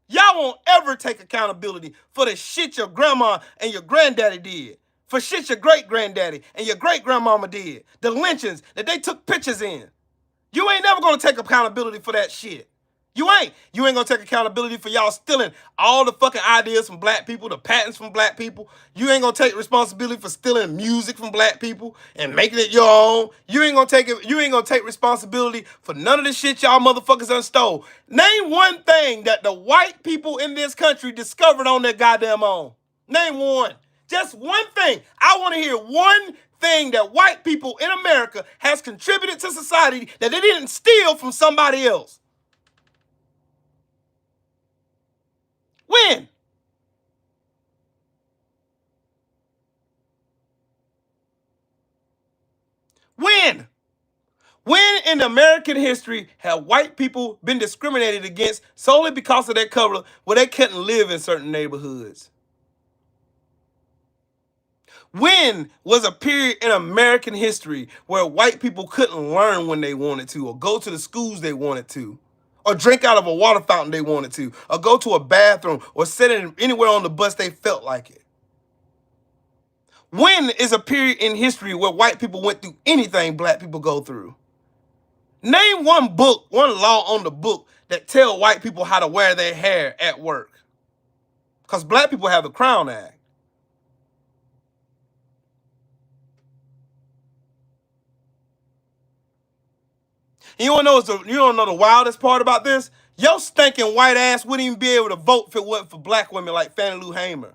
Y'all won't ever take accountability for the shit your grandma and your granddaddy did. For shit your great-granddaddy and your great-grandmama did. The lynchings that they took pictures in. You ain't never gonna take accountability for that shit. You ain't. You ain't gonna take accountability for y'all stealing all the fucking ideas from black people, the patents from black people. You ain't gonna take responsibility for stealing music from black people and making it your own. You ain't gonna take responsibility for none of the shit y'all motherfuckers done stole. Name one thing that the white people in this country discovered on their goddamn own. Name one. Just one thing. I want to hear one thing that white people in America has contributed to society that they didn't steal from somebody else. When? When? When in American history have white people been discriminated against solely because of their color where they couldn't live in certain neighborhoods? When was a period in American history where white people couldn't learn when they wanted to, or go to the schools they wanted to, or drink out of a water fountain they wanted to, or go to a bathroom, or sit in anywhere on the bus they felt like it? When is a period in history where white people went through anything black people go through? Name one book, one law on the book that tell white people how to wear their hair at work. Because black people have the Crown Act. You don't know the wildest part about this? Your stinking white ass wouldn't even be able to vote if it wasn't for black women like Fannie Lou Hamer.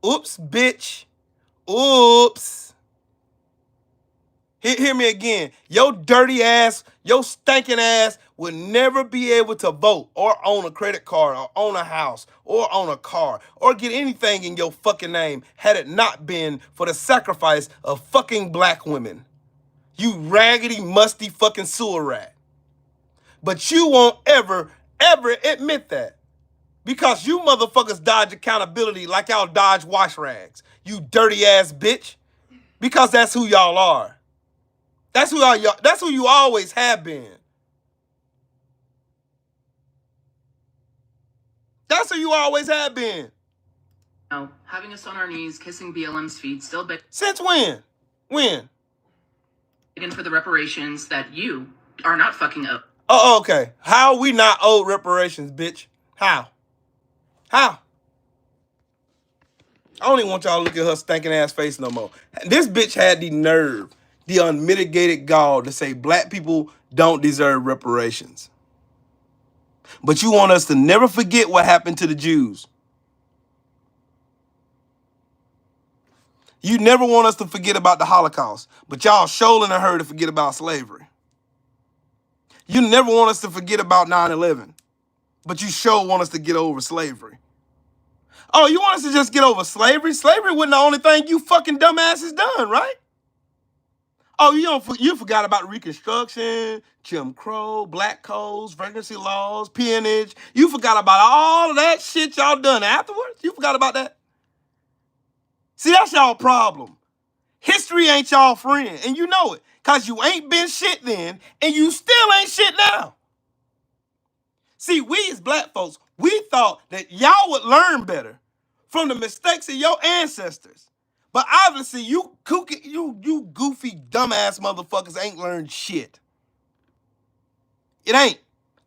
Oops, bitch. Oops. Hear me again. Your dirty ass, your stinking ass would never be able to vote or own a credit card or own a house or own a car or get anything in your fucking name had it not been for the sacrifice of fucking black women. You raggedy, musty fucking sewer rat. But you won't ever admit that. Because you motherfuckers dodge accountability like y'all dodge wash rags. You dirty ass bitch. Because that's who y'all are. That's who you always have been. That's who you always have been. know, having us on our knees, kissing BLM's feet, still begging Since when? When? for the reparations that you are not fucking up. Oh, okay. How are we not owed reparations, bitch? How? How? I don't even want y'all to look at her stinking ass face no more. This bitch had the nerve, the unmitigated gall to say black people don't deserve reparations. But you want us to never forget what happened to the Jews. You never want us to forget about the Holocaust, but y'all shoaling in her to forget about slavery. You never want us to forget about 9/11, but you sure want us to get over slavery. Oh, you want us to just get over slavery? Slavery wasn't the only thing you fucking dumbasses done, right? Oh, you forgot about Reconstruction, Jim Crow, Black codes, pregnancy laws, peonage. You forgot about all of that shit y'all done afterwards? You forgot about that? See, that's y'all problem. History ain't y'all friend, and you know it, because you ain't been shit then, and you still ain't shit now. See, we as black folks, we thought that y'all would learn better from the mistakes of your ancestors. But obviously, you goofy, dumbass motherfuckers ain't learned shit. It ain't.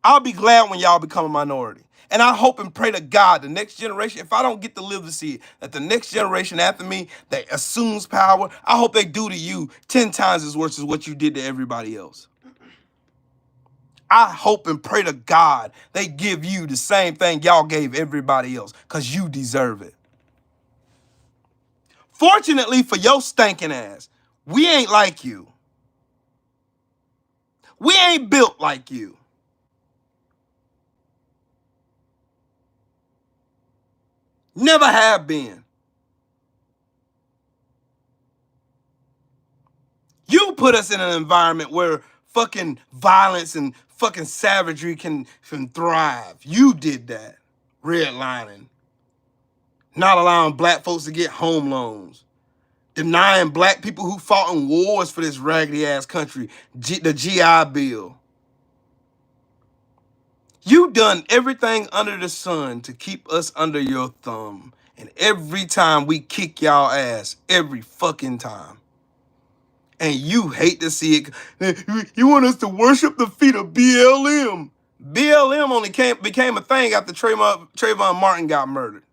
I'll be glad when y'all become a minority. And I hope and pray to God the next generation, if I don't get to live to see it, that the next generation after me that assumes power, I hope they do to you 10 times as worse as what you did to everybody else. I hope and pray to God they give you the same thing y'all gave everybody else, because you deserve it. Fortunately for your stinking ass, we ain't like you. We ain't built like you. Never have been. You put us in an environment where fucking violence and fucking savagery can thrive. You did that. Redlining. Not allowing black folks to get home loans. Denying black people who fought in wars for this raggedy ass country the GI Bill. You done everything under the sun to keep us under your thumb. And every time we kick y'all ass, every fucking time. And you hate to see it. You want us to worship the feet of BLM. BLM only became a thing after Trayvon Martin got murdered.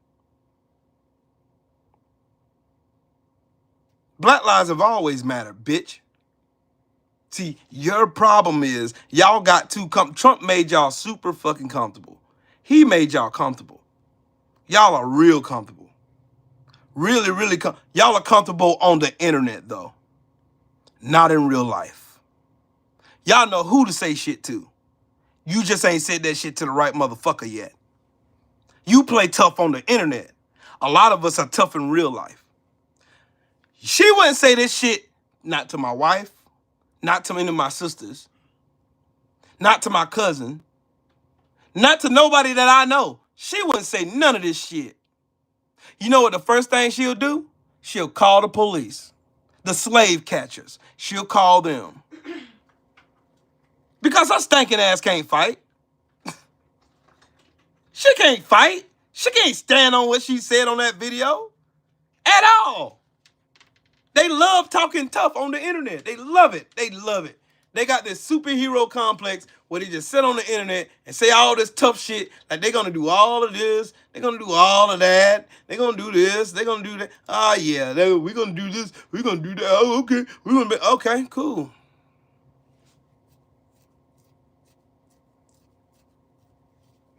Black lives have always mattered, bitch. See, your problem is y'all got too Trump made y'all super fucking comfortable. He made y'all comfortable. Y'all are real comfortable. Really, really y'all are comfortable on the internet, though. Not in real life. Y'all know who to say shit to. You just ain't said that shit to the right motherfucker yet. You play tough on the internet. A lot of us are tough in real life. She wouldn't say this shit, not to my wife, not to any of my sisters, not to my cousin, not to nobody that I know. She wouldn't say none of this shit. You know what the first thing she'll do? She'll call the police. The slave catchers. She'll call them. Because her stinking ass can't fight. She can't fight. She can't stand on what she said on that video. At all. They love talking tough on the internet. They love it. They love it. They got this superhero complex where they just sit on the internet and say all this tough shit. Like they're going to do all of this. They're going to do all of that. They're going to do this. They're going to do that. Ah, yeah. We're going to do this. We're going to do that. Oh, okay. We're going to be, okay, cool.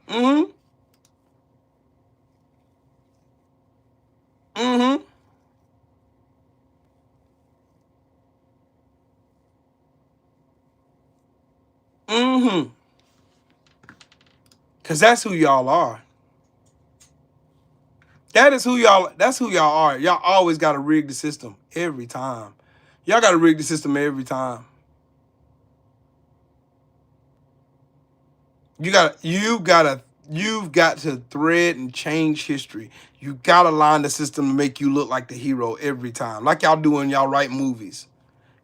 Mm-hmm. Mm-hmm. Mm-hmm. Because that's who y'all are. That's who y'all are. Y'all always got to rig the system every time. Y'all got to rig the system every time. You've got to thread and change history. You got to line the system to make you look like the hero every time. Like y'all do when y'all write movies.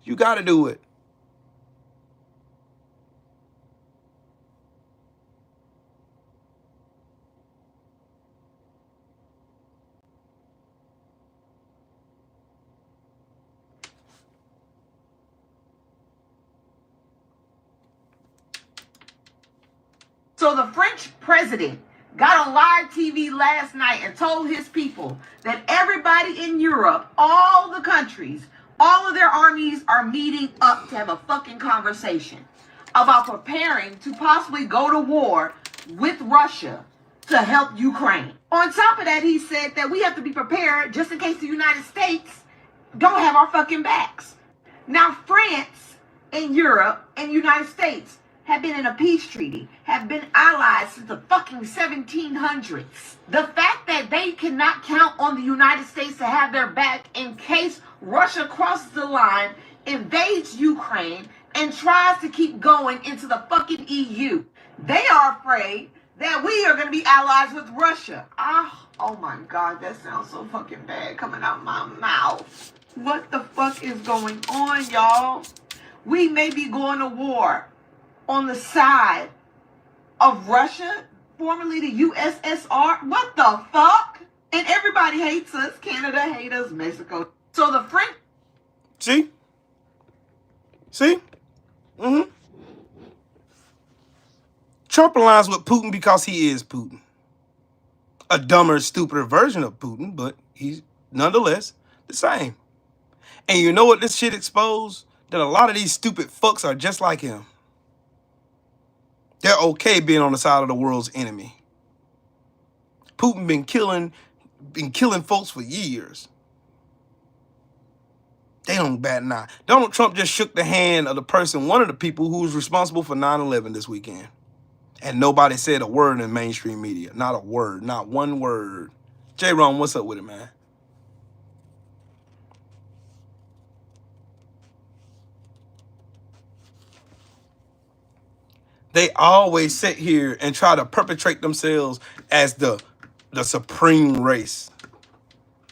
You got to do it. So the French president got on live TV last night and told his people that everybody in Europe, all the countries, all of their armies are meeting up to have a fucking conversation about preparing to possibly go to war with Russia to help Ukraine. On top of that, he said that we have to be prepared just in case the United States don't have our fucking backs. Now, France and Europe and the United States have been in a peace treaty, have been allies since the fucking 1700s. The fact that they cannot count on the United States to have their back in case Russia crosses the line, invades Ukraine, and tries to keep going into the fucking EU. They are afraid that we are going to be allies with Russia. Oh my God, that sounds so fucking bad coming out my mouth. What the fuck is going on, y'all? We may be going to war on the side of Russia, formerly the USSR. What the fuck? And everybody hates us. Canada hates us. Mexico. So the French. See? See? Mm-hmm. Trump aligns with Putin because he is Putin. A dumber, stupider version of Putin, but he's nonetheless the same. And you know what this shit exposed? That a lot of these stupid fucks are just like him. They're okay being on the side of the world's enemy. Putin been killing folks for years. They don't bat an eye. Donald Trump just shook the hand of one of the people who was responsible for 9/11 this weekend. And nobody said a word in mainstream media. Not a word. Not one word. J-Ron, what's up with it, man? They always sit here and try to perpetrate themselves as the supreme race.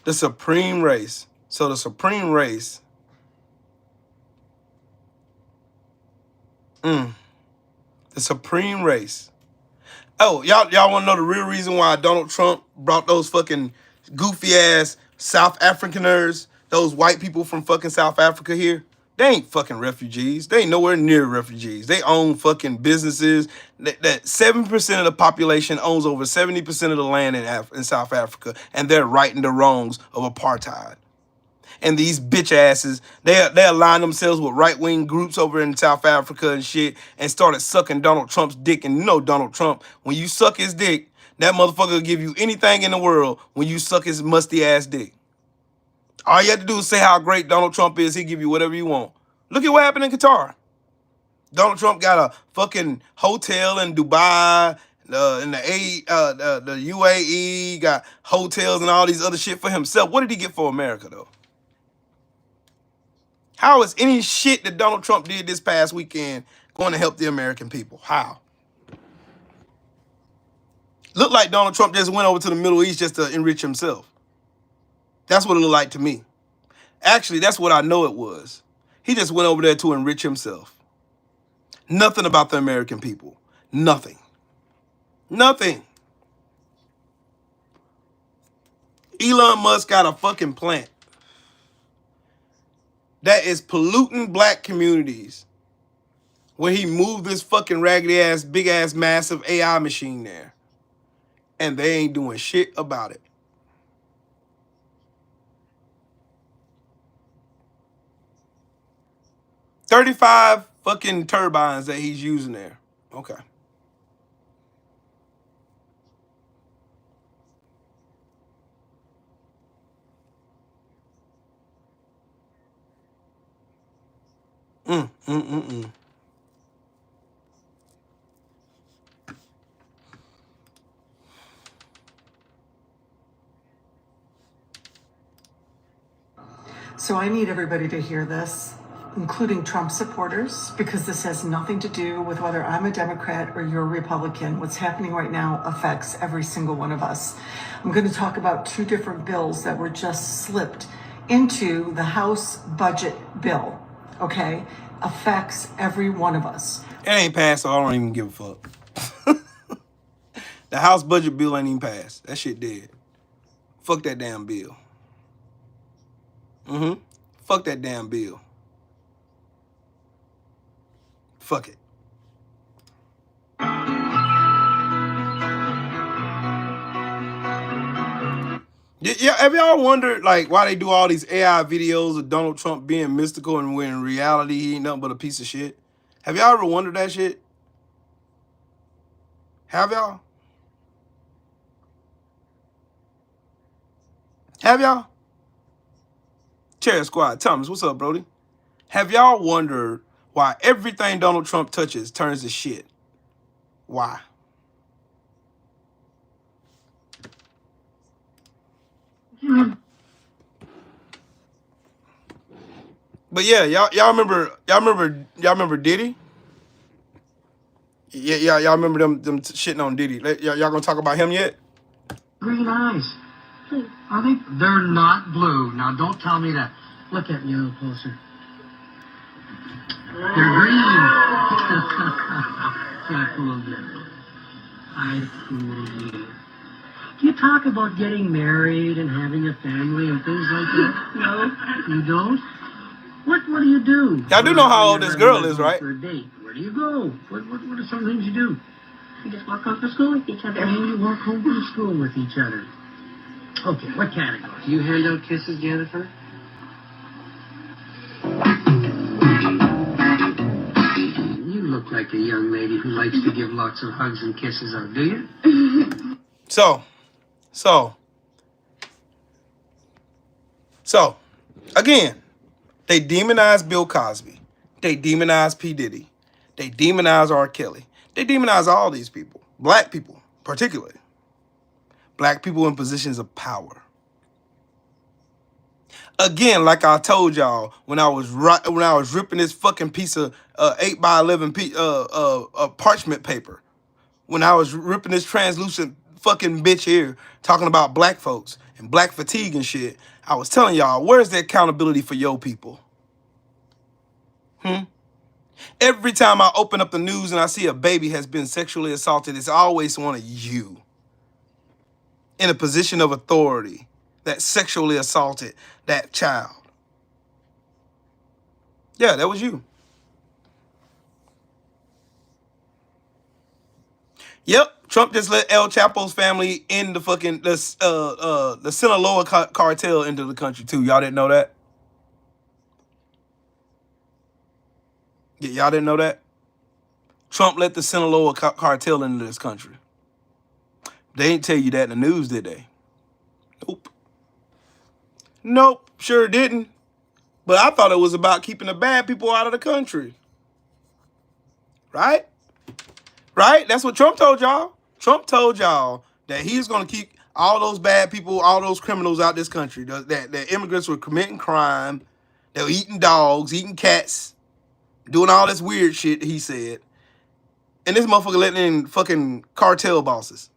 The supreme race. So the supreme race. The supreme race. Oh, y'all want to know the real reason why Donald Trump brought those fucking goofy ass South Africaners, those white people from fucking South Africa here? They ain't fucking refugees. They ain't nowhere near refugees. They own fucking businesses. That 7% of the population owns over 70% of the land in South Africa, and they're righting the wrongs of apartheid. And these bitch asses, they aligned themselves with right-wing groups over in South Africa and shit and started sucking Donald Trump's dick. And you know Donald Trump, when you suck his dick, that motherfucker will give you anything in the world when you suck his musty-ass dick. All you have to do is say how great Donald Trump is. He'll give you whatever you want. Look at what happened in Qatar. Donald Trump got a fucking hotel in Dubai, in the UAE, got hotels and all these other shit for himself. What did he get for America, though? How is any shit that Donald Trump did this past weekend going to help the American people? How? Looked like Donald Trump just went over to the Middle East just to enrich himself. That's what it looked like to me. Actually, that's what I know it was. He just went over there to enrich himself. Nothing about the American people. Nothing. Nothing. Elon Musk got a fucking plant that is polluting black communities when he moved this fucking raggedy ass, big ass, massive AI machine there. And they ain't doing shit about it. $35 fucking turbines that he's using there. Okay. So I need everybody to hear this, including Trump supporters, because this has nothing to do with whether I'm a Democrat or you're a Republican. What's happening right now affects every single one of us. I'm going to talk about two different bills that were just slipped into the House budget bill, okay? Affects every one of us. It ain't passed, so I don't even give a fuck. The House budget bill ain't even passed. That shit dead. Fuck that damn bill. Fuck that damn bill. Fuck it. Yeah, have y'all wondered like why they do all these AI videos of Donald Trump being mystical and when in reality he ain't nothing but a piece of shit? Have y'all ever wondered that shit? Have y'all? Have y'all? Chair Squad, Thomas, what's up, Brody? Have y'all wondered why everything Donald Trump touches turns to shit? Why? But yeah, y'all remember Diddy? Yeah, y'all remember them shitting on Diddy. Y'all gonna talk about him yet? Green eyes. Are they? They're not blue. Now don't tell me that. Look at me a little closer. They're green. Can't fool you. I fool you. You talk about getting married and having a family and things like that. No, you don't. What do you do? Y'all do know how old When this you're girl is, going right? for a date? Where do you go? What are some things you do? You just walk home from school with each other. And you walk home from school with each other. Okay, what category? You hand out kisses, Jennifer? You look like a young lady who likes to give lots of hugs and kisses out, do you? So, again, they demonize Bill Cosby. They demonize P. Diddy. They demonize R. Kelly. They demonize all these people. Black people, particularly. Black people in positions of power. Again, like I told y'all when I was ripping this fucking piece of 8x11 parchment paper, when I was ripping this translucent fucking bitch here, talking about black folks and black fatigue and shit, I was telling y'all, where's the accountability for your people? Every time I open up the news and I see a baby has been sexually assaulted, it's always one of you in a position of authority that sexually assaulted that child. Yeah, that was you. Yep, Trump just let El Chapo's family in the fucking the Sinaloa cartel into the country too. Y'all didn't know that? Yeah, y'all didn't know that? Trump let the Sinaloa cartel into this country. They didn't tell you that in the news, did they? Nope. Nope, sure didn't. But I thought it was about keeping the bad people out of the country. Right? Right? That's what Trump told y'all. Trump told y'all that he's going to keep all those bad people, all those criminals out this country. That immigrants were committing crime. They were eating dogs, eating cats, doing all this weird shit, he said. And this motherfucker letting in fucking cartel bosses.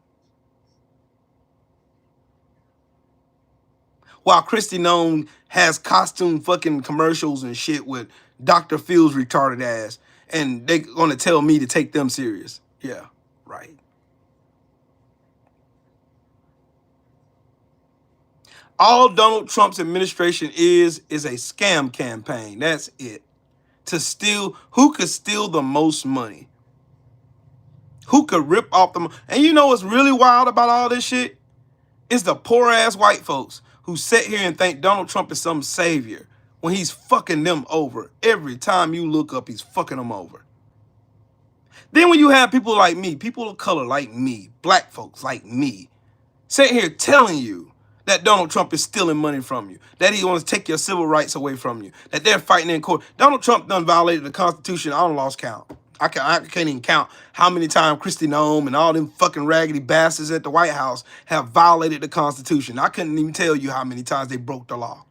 While Kristi Noem has costume fucking commercials and shit with Dr. Phil's retarded ass. And they gonna tell me to take them serious. Yeah, right. All Donald Trump's administration is a scam campaign. That's it. To steal, who could steal the most money? Who could rip off the, and you know what's really wild about all this shit? It's the poor ass white folks who sit here and think Donald Trump is some savior when he's fucking them over. Every time you look up, he's fucking them over. Then when you have people like me, people of color like me, black folks like me, sitting here telling you that Donald Trump is stealing money from you, that he wants to take your civil rights away from you, that they're fighting in court. Donald Trump done violated the Constitution. I don't lost count. I can't even count how many times Kristi Noem and all them fucking raggedy bastards at the White House have violated the Constitution. I couldn't even tell you how many times they broke the law.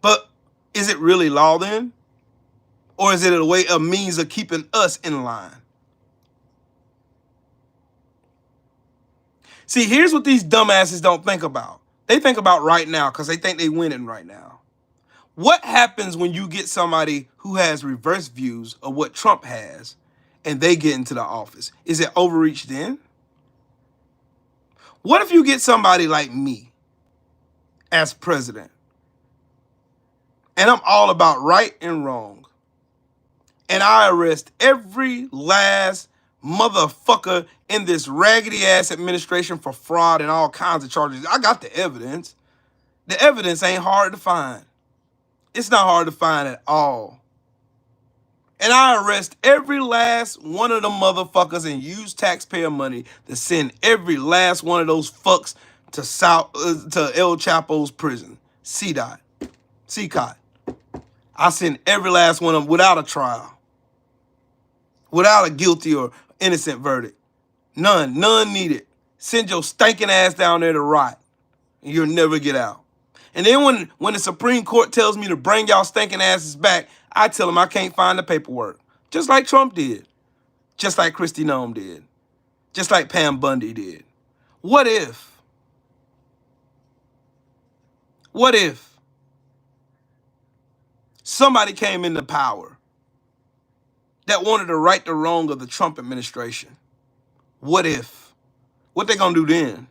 But is it really law then? Or is it a means of keeping us in line? See, here's what these dumbasses don't think about. They think about right now because they think they winning right now. What happens when you get somebody who has reverse views of what Trump has and they get into the office? Is it overreach then? What if you get somebody like me as president and I'm all about right and wrong and I arrest every last motherfucker in this raggedy ass administration for fraud and all kinds of charges? I got the evidence. The evidence ain't hard to find. It's not hard to find at all. And I arrest every last one of them motherfuckers and use taxpayer money to send every last one of those fucks to El Chapo's prison. CCOT. I send every last one of them without a trial. Without a guilty or innocent verdict. None needed. Send your stinking ass down there to rot. And you'll never get out. And then when the Supreme Court tells me to bring y'all stinking asses back, I tell them I can't find the paperwork. Just like Trump did. Just like Kristi Noem did. Just like Pam Bundy did. What if somebody came into power that wanted to right the wrong of the Trump administration? What if? What they gonna do then?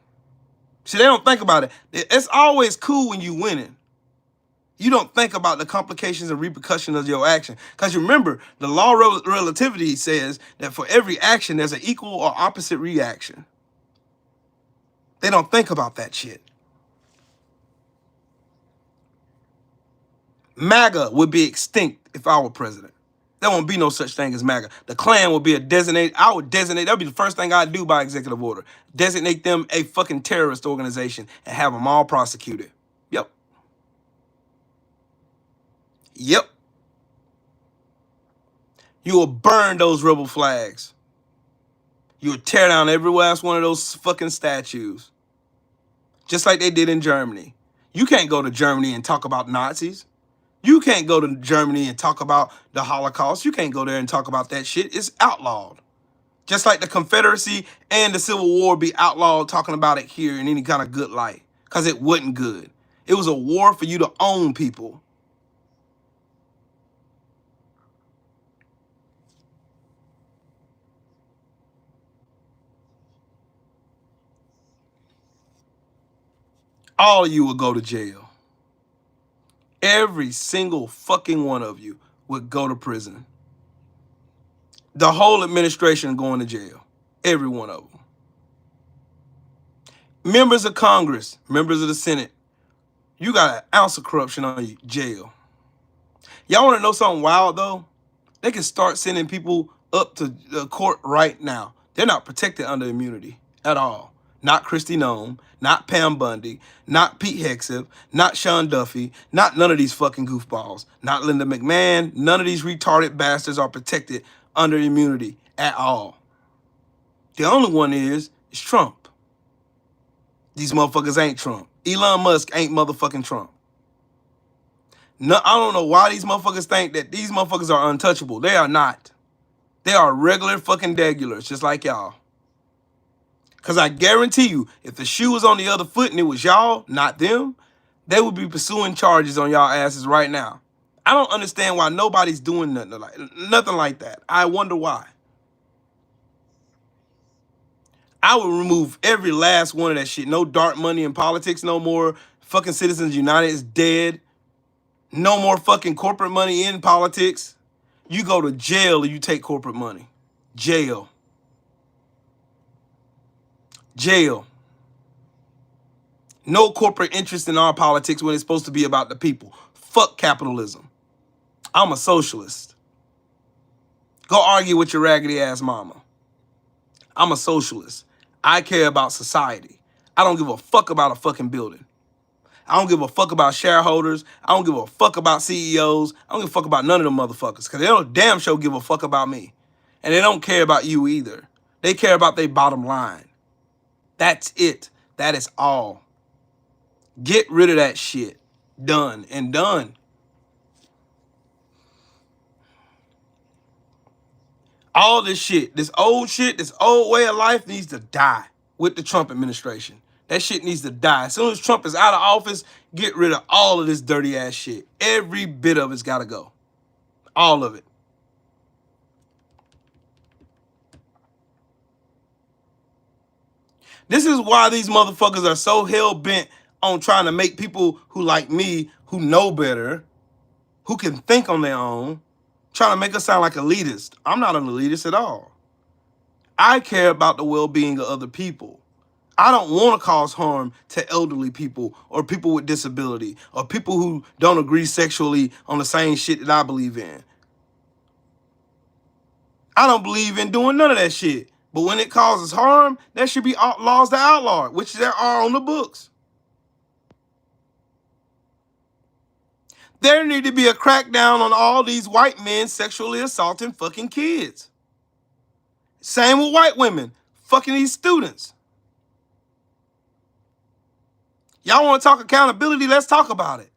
See, they don't think about it. It's always cool when you winning. You don't think about the complications and repercussions of your action. Because you remember, the law of relativity says that for every action, there's an equal or opposite reaction. They don't think about that shit. MAGA would be extinct if I were president. There won't be no such thing as MAGA. The Klan would be a designated, I would designate, that would be the first thing I'd do by executive order. Designate them a fucking terrorist organization and have them all prosecuted. Yep. Yep. You will burn those rebel flags. You will tear down every last one of those fucking statues. Just like they did in Germany. You can't go to Germany and talk about Nazis. You can't go to Germany and talk about the Holocaust. You can't go there and talk about that shit. It's outlawed. Just like the Confederacy and the Civil War be outlawed talking about it here in any kind of good light. Because it wasn't good. It was a war for you to own people. All of you will go to jail. Every single fucking one of you would go to prison. The whole administration going to jail. Every one of them. Members of Congress, members of the Senate, you got an ounce of corruption on you, jail. Y'all want to know something wild, though? They can start sending people up to the court right now. They're not protected under immunity at all. Not Kristi Noem, not Pam Bundy, not Pete Hegseth, not Sean Duffy, not none of these fucking goofballs, not Linda McMahon. None of these retarded bastards are protected under immunity at all. The only one is Trump. These motherfuckers ain't Trump. Elon Musk ain't motherfucking Trump. No, I don't know why these motherfuckers think that these motherfuckers are untouchable. They are not. They are regular fucking regulars, just like y'all. Because I guarantee you, if the shoe was on the other foot and it was y'all, not them, they would be pursuing charges on y'all asses right now. I don't understand why nobody's doing nothing like that. I wonder why. I would remove every last one of that shit. No dark money in politics no more. Fucking Citizens United is dead. No more fucking corporate money in politics. You go to jail or you take corporate money. Jail. Jail. No corporate interest in our politics when it's supposed to be about the people. Fuck capitalism. I'm a socialist. Go argue with your raggedy ass mama. I'm a socialist. I care about society. I don't give a fuck about a fucking building. I don't give a fuck about shareholders. I don't give a fuck about CEOs. I don't give a fuck about none of them motherfuckers. Because they don't damn sure give a fuck about me. And they don't care about you either. They care about their bottom line. That's it. That is all. Get rid of that shit. Done and done. All this shit, this old way of life needs to die with the Trump administration. That shit needs to die. As soon as Trump is out of office, get rid of all of this dirty ass shit. Every bit of it's got to go. All of it. This is why these motherfuckers are so hell-bent on trying to make people who like me, who know better, who can think on their own, trying to make us sound like elitists. I'm not an elitist at all. I care about the well-being of other people. I don't want to cause harm to elderly people or people with disability or people who don't agree sexually on the same shit that I believe in. I don't believe in doing none of that shit. But when it causes harm, there should be laws to outlaw it, which there are on the books. There need to be a crackdown on all these white men sexually assaulting fucking kids. Same with white women fucking these students. Y'all want to talk accountability? Let's talk about it.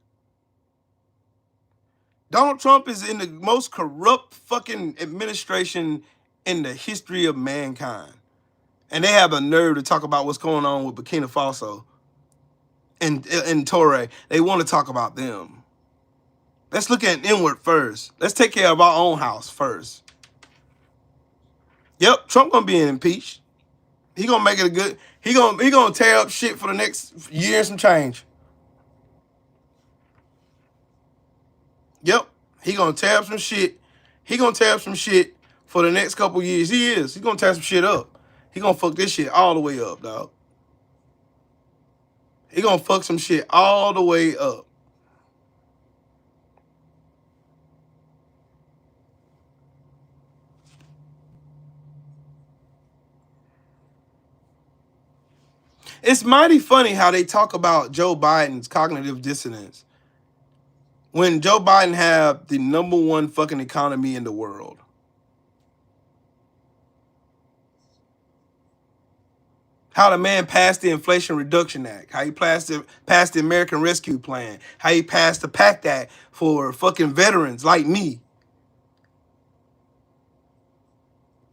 Donald Trump is in the most corrupt fucking administration in the history of mankind. And they have a nerve to talk about what's going on with Burkina Faso and Torre. They want to talk about them. Let's look at inward first. Let's take care of our own house first. Yep, Trump gonna be impeached. He gonna make it a good. He gonna tear up shit for the next year and some change. Yep, he gonna tear up some shit. He gonna tear up some shit for the next couple years. He is. He gonna tear some shit up. He gonna fuck this shit all the way up, dog. He gonna fuck some shit all the way up. It's mighty funny how they talk about Joe Biden's cognitive dissonance when Joe Biden have the #1 fucking economy in the world. How the man passed the Inflation Reduction Act. How he passed the American Rescue Plan. How he passed the PACT Act for fucking veterans like me.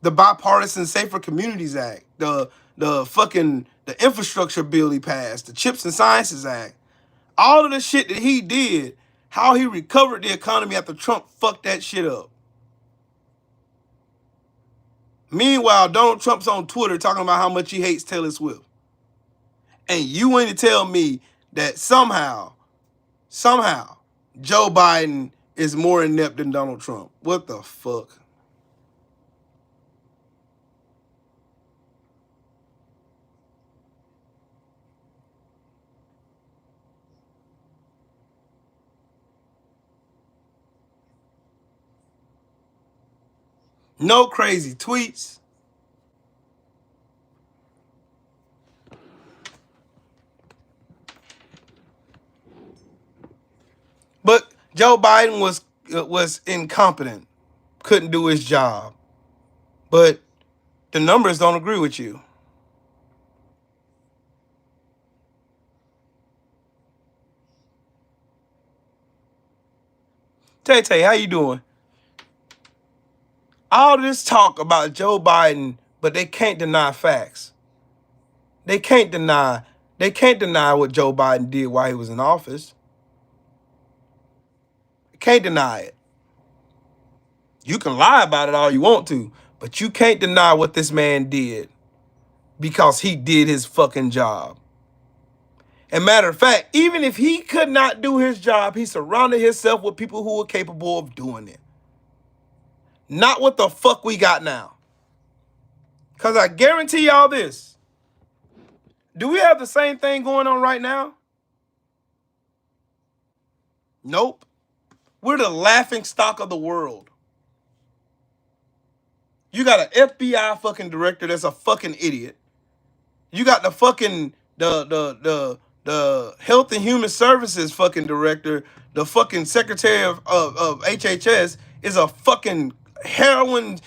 The Bipartisan Safer Communities Act. The infrastructure bill he passed. The Chips and Sciences Act. All of the shit that he did. How he recovered the economy after Trump fucked that shit up. Meanwhile, Donald Trump's on Twitter talking about how much he hates Taylor Swift. And you ain't to tell me that somehow, Joe Biden is more inept than Donald Trump. What the fuck? No crazy tweets. But Joe Biden was incompetent, couldn't do his job. But the numbers don't agree with you. Tay, how you doing? All this talk about Joe Biden, but they can't deny facts. They can't deny what Joe Biden did while he was in office. Can't deny it. You can lie about it all you want to, but you can't deny what this man did because he did his fucking job. And matter of fact, even if he could not do his job, he surrounded himself with people who were capable of doing it. Not what the fuck we got now. Because I guarantee y'all this. Do we have the same thing going on right now? Nope. We're the laughing stock of the world. You got an FBI fucking director that's a fucking idiot. You got the fucking the Health and Human Services fucking director, the fucking secretary of HHS is a fucking heroin.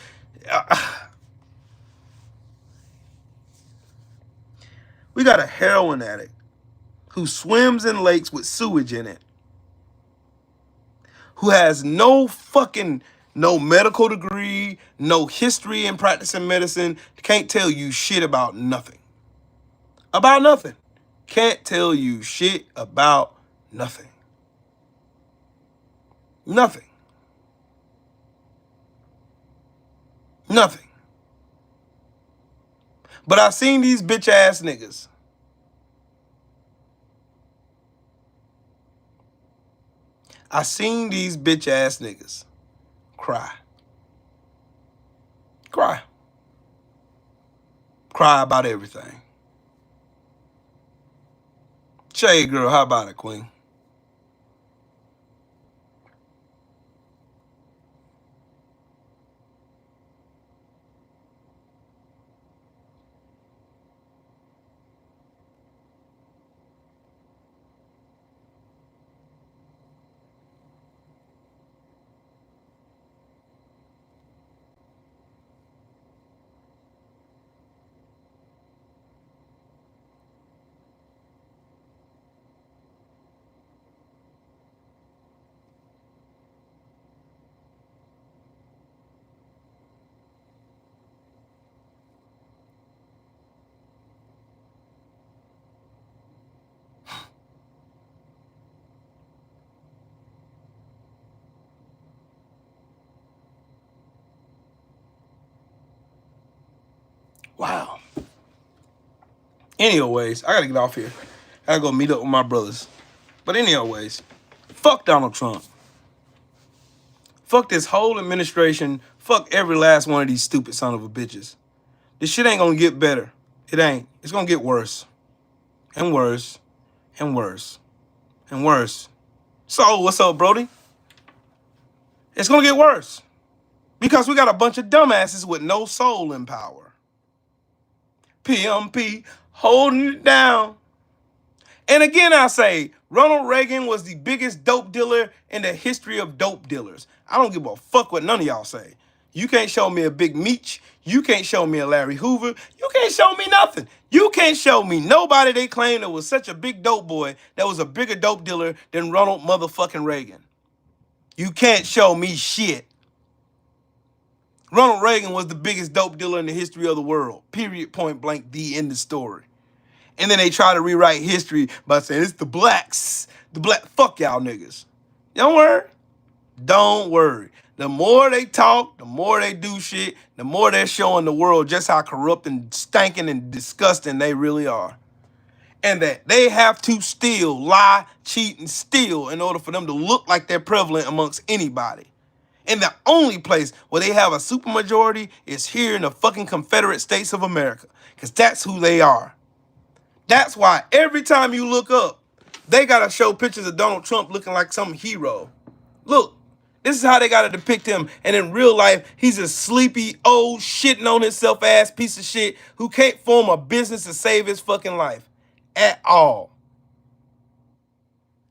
We got a heroin addict who swims in lakes with sewage in it, who has no medical degree, no history in practicing medicine, can't tell you shit about nothing. About nothing. Can't tell you shit about nothing. Nothing. Nothing. But I've seen these bitch ass niggas. I seen these bitch ass niggas cry. Cry. Cry about everything. Shade girl, how about it, queen? Anyways, I gotta get off here. I gotta go meet up with my brothers. But anyways, fuck Donald Trump. Fuck this whole administration. Fuck every last one of these stupid son of a bitches. This shit ain't gonna get better. It ain't. It's gonna get worse. And worse. And worse. And worse. So, what's up, Brody? It's gonna get worse. Because we got a bunch of dumbasses with no soul in power. PMP holding it down. And again, I say, Ronald Reagan was the biggest dope dealer in the history of dope dealers. I don't give a fuck what none of y'all say. You can't show me a Big Meech. You can't show me a Larry Hoover. You can't show me nothing. You can't show me nobody they claim that was such a big dope boy that was a bigger dope dealer than Ronald motherfucking Reagan. You can't show me shit. Ronald Reagan was the biggest dope dealer in the history of the world. Period, point blank, the end of story. And then they try to rewrite history by saying it's the blacks. Fuck y'all niggas. Don't worry. Don't worry. The more they talk, the more they do shit, the more they're showing the world just how corrupt and stinking and disgusting they really are. And that they have to steal, lie, cheat, and steal in order for them to look like they're prevalent amongst anybody. And the only place where they have a supermajority is here in the fucking Confederate States of America. Because that's who they are. That's why every time you look up, they got to show pictures of Donald Trump looking like some hero. Look, this is how they got to depict him. And in real life, he's a sleepy, old, shitting on himself ass piece of shit who can't form a business to save his fucking life at all.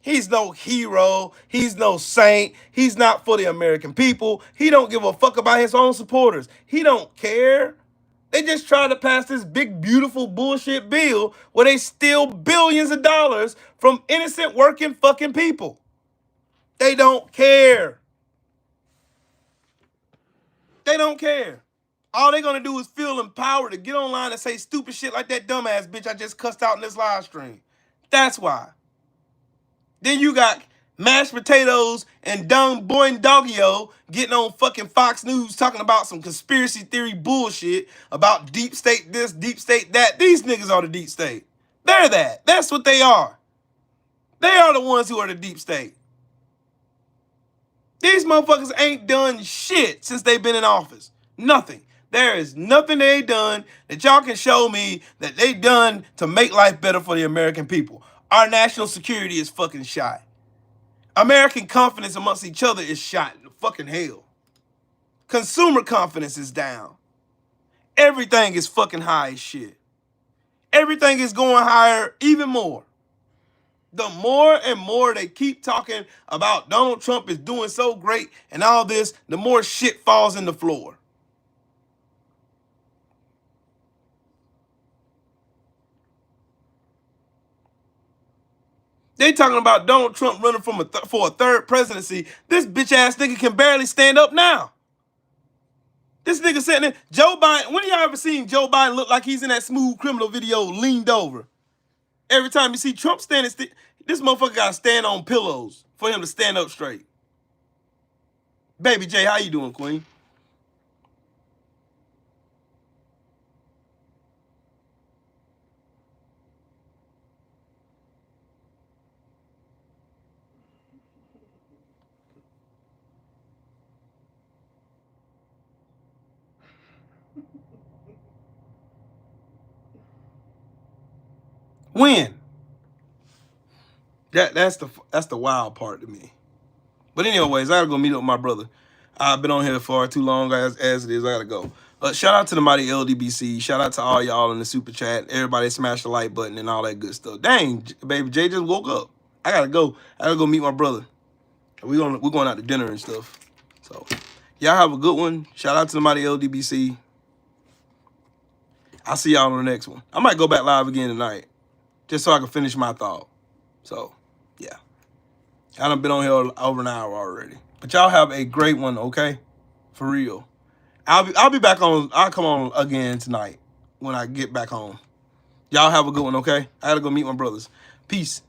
He's no hero. He's no saint. He's not for the American people. He don't give a fuck about his own supporters. He don't care. They just try to pass this big, beautiful bullshit bill where they steal billions of dollars from innocent working fucking people. They don't care. They don't care. All they're going to do is feel empowered to get online and say stupid shit like that dumbass bitch I just cussed out in this live stream. That's why. Then you got mashed potatoes and Dumb Boy and Doggio getting on fucking Fox News talking about some conspiracy theory bullshit about deep state this, deep state that. These niggas are the deep state. They're that. That's what they are. They are the ones who are the deep state. These motherfuckers ain't done shit since they've been in office. Nothing. There is nothing they done that y'all can show me that they done to make life better for the American people. Our national security is fucking shot. American confidence amongst each other is shot in fucking hell. Consumer confidence is down. Everything is fucking high as shit. Everything is going higher even more. The more and more they keep talking about Donald Trump is doing so great and all this, the more shit falls in the floor. They talking about Donald Trump running for a third presidency. This bitch ass nigga can barely stand up now. This nigga sitting there, Joe Biden, when y'all ever seen Joe Biden look like he's in that Smooth Criminal video leaned over? Every time you see Trump standing still, this motherfucker gotta stand on pillows for him to stand up straight. Baby J, how you doing, Queen? When? That's the wild part to me. But anyways, I gotta go meet up with my brother. I've been on here far too long as it is. I gotta go. Shout out to the mighty LDBC. Shout out to all y'all in the super chat. Everybody smash the like button and all that good stuff. Dang, baby J just woke up. I gotta go. I gotta go meet my brother. We're going out to dinner and stuff. So y'all have a good one. Shout out to the mighty LDBC. I'll see y'all on the next one. I might go back live again tonight, just so I can finish my thought. So, yeah. I done been on here over an hour already. But y'all have a great one, okay? For real. I'll be back on. I'll come on again tonight when I get back home. Y'all have a good one, okay? I gotta go meet my brothers. Peace.